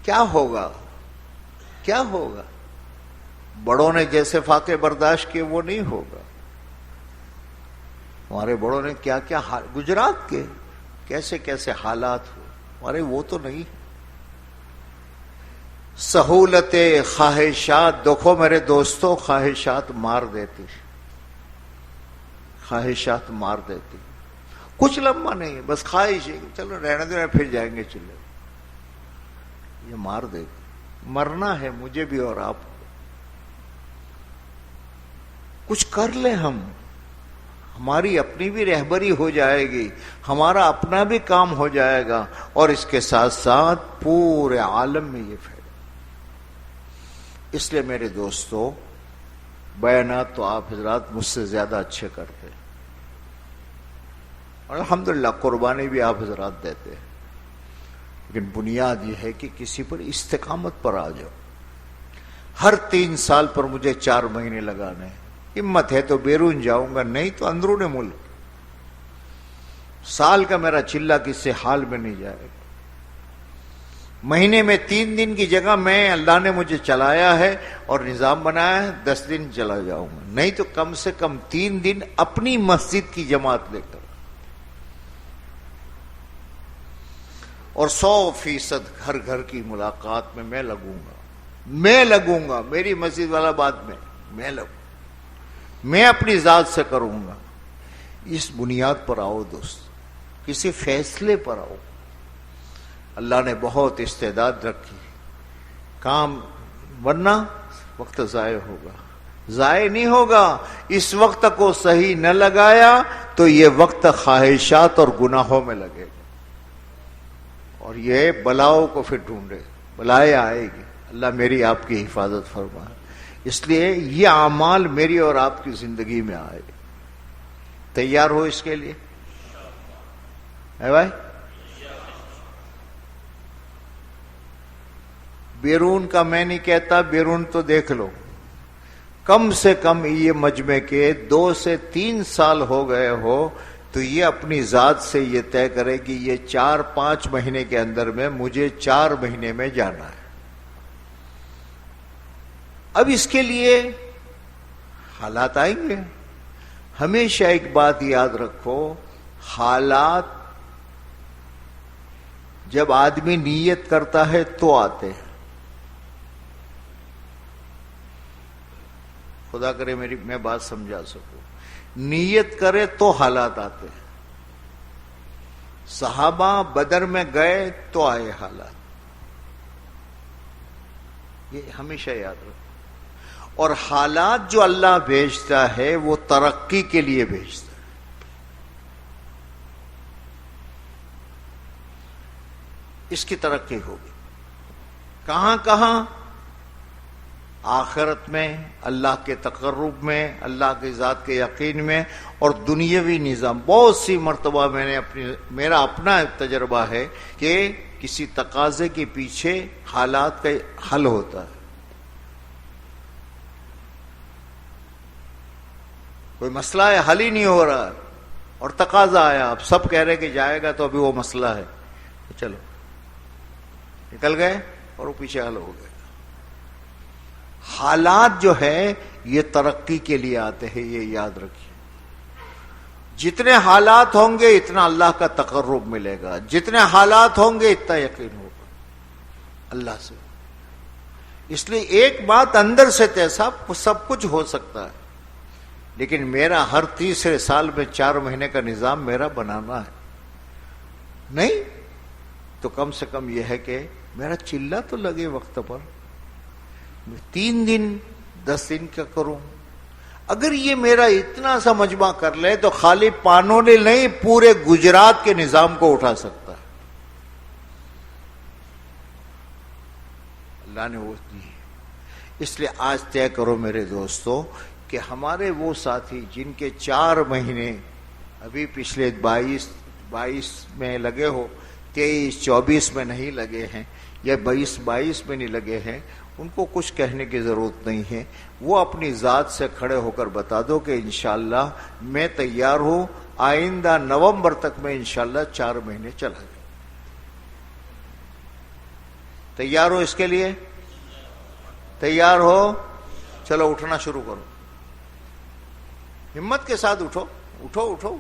کیا ہوگا؟ بڑوں نے جیسے فاقے برداشت کیے وہ نہیں ہوگا. ہمارے بڑوں نے کیا گجرات کے کیسے حالات ہوئے، ہمارے وہ تو نہیں. سہولت خواہشات، دیکھو میرے دوستوں، خواہشات مار دیتی. کچھ لمبا نہیں، بس خواہش ہے چلو رہنے دیں پھر جائیں گے چلے، یہ مار دیتی. مرنا ہے مجھے بھی اور آپ کو. کچھ کر لیں ہماری اپنی بھی رہبری ہو جائے گی، ہمارا اپنا بھی کام ہو جائے گا، اور اس کے ساتھ ساتھ پورے عالم میں یہ پھیلے. اس لیے میرے دوستو، بیانات تو آپ حضرات مجھ سے زیادہ اچھے کرتے، اور الحمدللہ قربانی بھی آپ حضرات دیتے ہیں. لیکن بنیاد یہ ہے کہ کسی پر استقامت پر آ جاؤ. ہر 3 سال پر مجھے 4 مہینے لگانے، ہمت ہے تو بیرون جاؤں گا، نہیں تو اندرون ملک. سال کا میرا چلہ کسی حال میں نہیں جائے گا. مہینے میں 3 دن کی جگہ میں اللہ نے مجھے چلایا ہے اور نظام بنایا ہے 10 دن چلا جاؤں گا, نہیں تو کم سے کم 3 دن اپنی مسجد کی جماعت لے کر, اور 100% گھر گھر کی ملاقات میں لگوں گا. میری مسجد والا بات میں لگوں, میں اپنی ذات سے کروں گا. اس بنیاد پر آؤ دوست, کسی فیصلے پر آؤ. اللہ نے بہت استعداد رکھی کام, ورنہ وقت ضائع ہوگا. ضائع نہیں ہوگا. اس وقت کو صحیح نہ لگایا تو یہ وقت خواہشات اور گناہوں میں لگے گا, اور یہ بلاؤں کو پھر ڈھونڈے, بلائیں آئے گی. اللہ میری آپ کی حفاظت فرمائے. اس لیے یہ اعمال میری اور آپ کی زندگی میں آئے. تیار ہو اس کے لیے؟ ہے بھائی؟ بیرون کا میں نہیں کہتا, بیرون تو دیکھ لو, کم سے کم یہ مجمع کے 2 سے 3 سال ہو گئے ہو تو یہ اپنی ذات سے یہ طے کرے کہ یہ 4-5 مہینے کے اندر میں مجھے 4 مہینے میں جانا ہے. اب اس کے لیے حالات آئیں گے. ہمیشہ ایک بات یاد رکھو, حالات جب آدمی نیت کرتا ہے تو آتے ہیں. خدا کرے میں بات سمجھا سکوں. نیت کرے تو حالات آتے ہیں. صحابہ بدر میں گئے تو آئے حالات. یہ ہمیشہ یاد رکھو. اور حالات جو اللہ بھیجتا ہے وہ ترقی کے لیے بھیجتا ہے. اس کی ترقی ہوگی کہاں؟ آخرت میں, اللہ کے تقرب میں, اللہ کی ذات کے یقین میں, اور دنیاوی نظام. بہت سی مرتبہ میرا اپنا تجربہ ہے کہ کسی تقاضے کے پیچھے حالات کا حل ہوتا ہے. کوئی مسئلہ ہے, حل ہی نہیں ہو رہا, اور تقاضا آیا, اب سب کہہ رہے کہ جائے گا تو ابھی وہ مسئلہ ہے, چلو نکل گئے اور وہ پیچھے حل ہو گئے. حالات جو ہے یہ ترقی کے لیے آتے ہیں, یہ یاد رکھیے. جتنے حالات ہوں گے اتنا اللہ کا تقرب ملے گا, جتنے حالات ہوں گے اتنا یقین ہوگا اللہ سے. اس لیے ایک بات اندر سے سب کچھ ہو سکتا ہے, لیکن میرا ہر 3 سال میں 4 مہینے کا نظام میرا بنانا ہے. نہیں تو کم سے کم یہ ہے کہ میرا چلہ تو لگے وقت پر. 3 دن 10 دن کا کروں. اگر یہ میرا اتنا سا مجمع کر لے تو خالی پانولی نہیں, پورے گجرات کے نظام کو اٹھا سکتا ہے. اللہ نے وہ دی. اس لیے آج طے کرو میرے دوستو کہ ہمارے وہ ساتھی جن کے 4 مہینے ابھی پچھلے 22 میں لگے ہو, 23-24 میں نہیں لگے ہیں, یا 22 میں نہیں لگے ہیں, ان کو کچھ کہنے کی ضرورت نہیں ہے. وہ اپنی ذات سے کھڑے ہو کر بتا دو کہ انشاءاللہ میں تیار ہوں, آئندہ نومبر تک میں انشاءاللہ 4 مہینے چلا جاؤں. تیار ہو اس کے لیے؟ تیار ہو؟ چلو اٹھنا شروع کرو. ہمت کے ساتھ اٹھو, اٹھو,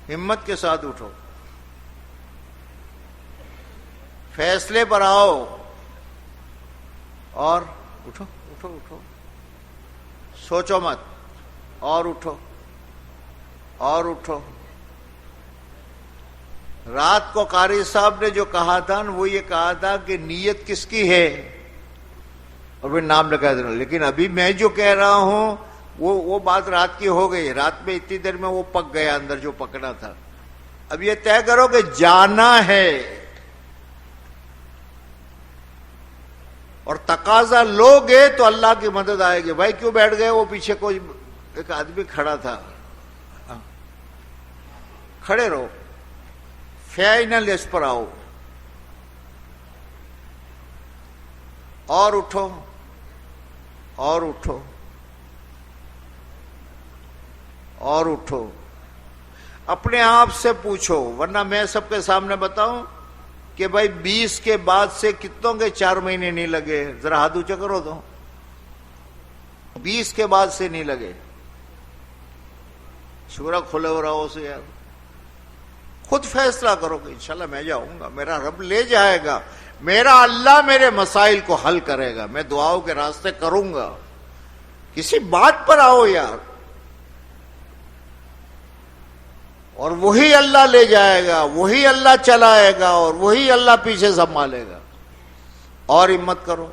ہمت کے ساتھ اٹھو. فیصلے پر آؤ اور اٹھو. سوچو مت, اور اٹھو. رات کو قاری صاحب نے جو کہا تھا وہ یہ کہا تھا کہ نیت کس کی ہے, اور پھر نام لگا دینا. لیکن ابھی میں جو کہہ رہا ہوں وہ بات رات کی ہو گئی. رات میں اتنی دیر میں وہ پک گیا اندر جو پکنا تھا. اب یہ طے کرو کہ جانا ہے, اور تقاضا لوگے تو اللہ کی مدد آئے گی. بھائی کیوں بیٹھ گئے؟ وہ پیچھے کوئی ایک آدمی کھڑا تھا. کھڑے رہو, فائنل اس پر آؤ, اور اٹھو. اپنے آپ سے پوچھو، ورنہ میں سب کے سامنے بتاؤں کہ بھائی 20 کے بعد سے کتنوں کے 4 مہینے نہیں لگے؟ ذرا ہاتھ اونچا کرو تو 20 کے بعد سے نہیں لگے. شورا کھلے ہو رہا ہو سے یار، خود فیصلہ کرو کہ انشاءاللہ میں جاؤں گا، میرا رب لے جائے گا، میرا اللہ میرے مسائل کو حل کرے گا، میں دعاؤں کے راستے کروں گا. کسی بات پر آؤ یار، اور وہی اللہ لے جائے گا، وہی اللہ چلائے گا، اور وہی اللہ پیچھے سنبھالے گا. اور ہمت کرو.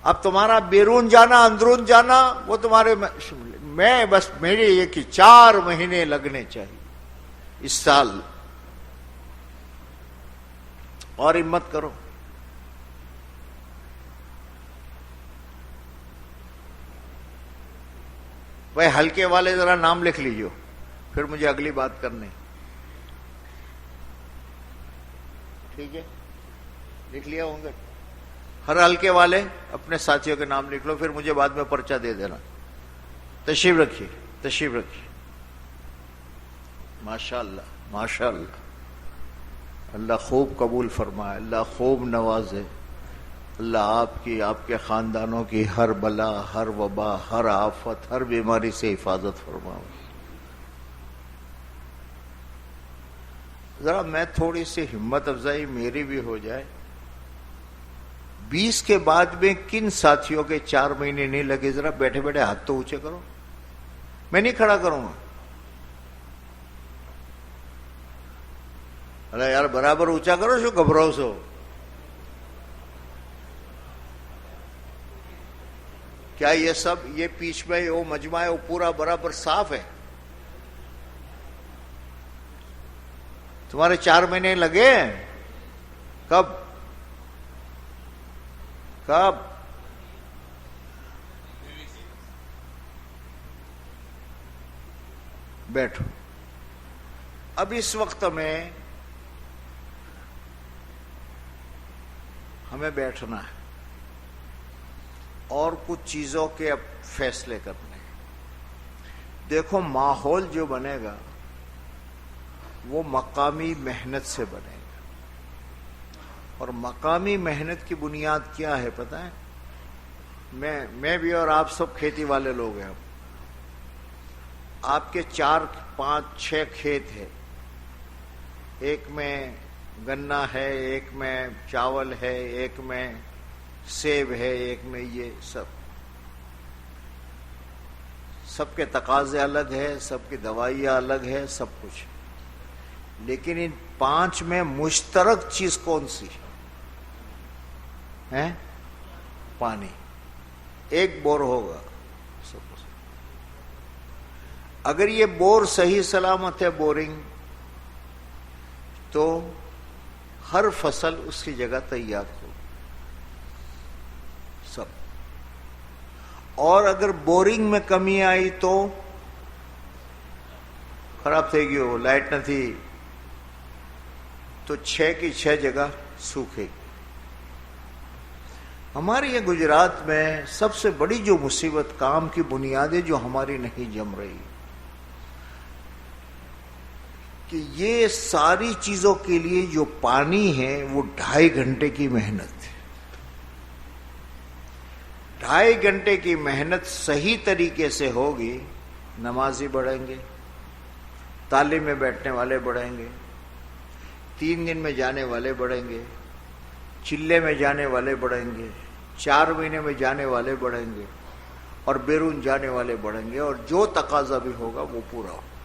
اب تمہارا بیرون جانا اندرون جانا وہ تمہارے میں بس میرے یہ کہ 4 مہینے لگنے چاہیے اس سال. اور ہمت کرو. بھائی ہلکے والے ذرا نام لکھ لیجیے، پھر مجھے اگلی بات کرنی. ٹھیک ہے، لکھ لیا ہوں گے. ہر ہلکے والے اپنے ساتھیوں کے نام لکھ لو، پھر مجھے بعد میں پرچہ دے دینا. تشریف رکھیے، تشریف رکھیے. ماشاء اللہ، ماشاء اللہ. اللہ خوب قبول فرمائے، اللہ خوب نوازے. اللہ آپ کی، آپ کے خاندانوں کی ہر بلا، ہر وبا، ہر آفت، ہر بیماری سے حفاظت فرمائے. ذرا میں تھوڑی سی ہمت افزائی میری بھی ہو جائے. 20 کے بعد میں کن ساتھیوں کے 4 مہینے نہیں لگے؟ ذرا بیٹھے بیٹھے ہاتھ تو اونچے کرو. میں نہیں کھڑا کروں گا. ارے یار برابر اونچا کرو، شو گھبراؤ سو. کیا یہ سب، یہ پیچھ میں وہ مجمع ہے وہ پورا برابر صاف ہے؟ تمہارے 4 مہینے لگے؟ کب کب؟ بیٹھو. اب اس وقت میں ہمیں بیٹھنا ہے اور کچھ چیزوں کے اب فیصلے کرنے ہیں. دیکھو ماحول جو بنے گا وہ مقامی محنت سے بنے گا، اور مقامی محنت کی بنیاد کیا ہے پتہ ہے؟ میں بھی اور آپ سب کھیتی والے لوگ ہیں. آپ کے 4 5 6 کھیت ہیں، ایک میں گنا ہے، ایک میں چاول ہے، ایک میں سیب ہے، ایک میں یہ سب کے تقاضے الگ ہے، سب کی دوائیاں الگ ہے، سب کچھ. لیکن ان 5 میں مشترک چیز کون سی ہے؟ پانی. ایک بور ہوگا سب کچھ. اگر یہ بور صحیح سلامت ہے بورنگ، تو ہر فصل اس کی جگہ تیار ہو سب. اور اگر بورنگ میں کمی آئی تو خراب تھے گی، وہ لائٹ نہ تھی تو 6 کی 6 جگہ سوکھے گی. ہمارے یہ گجرات میں سب سے بڑی جو مصیبت، کام کی بنیادیں جو ہماری نہیں جم رہی، کہ یہ ساری چیزوں کے لیے جو پانی ہے وہ 2.5 گھنٹے کی محنت ہے. 2.5 گھنٹے کی محنت صحیح طریقے سے ہوگی، نمازی بڑھیں گے، تعلیم میں بیٹھنے والے بڑھیں گے، 3 دن میں جانے والے بڑھیں گے، چلے میں جانے والے بڑھیں گے، 4 مہینے میں جانے والے بڑھیں گے، اور بیرون جانے والے بڑھیں گے، اور جو تقاضا بھی ہوگا وہ پورا ہوگا.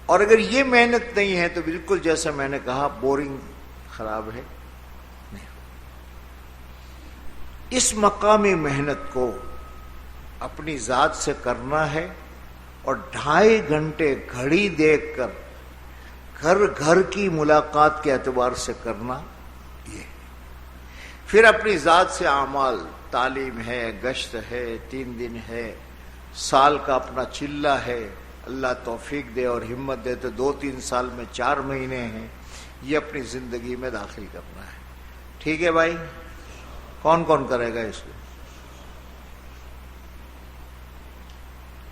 اور اگر یہ محنت نہیں ہے تو بالکل جیسے میں نے کہا بورنگ خراب ہے. نہیں، اس مقامی محنت کو اپنی ذات سے کرنا ہے، اور 2.5 گھنٹے گھڑی دیکھ کر گھر گھر کی ملاقات کے اعتبار سے کرنا. یہ پھر اپنی ذات سے اعمال، تعلیم ہے، گشت ہے، 3 دن ہے، سال کا اپنا چلہ ہے، اللہ توفیق دے اور ہمت دے تو 2-3 سال میں 4 مہینے ہیں، یہ اپنی زندگی میں داخل کرنا ہے. ٹھیک ہے بھائی؟ کون کون کرے گا اس کو؟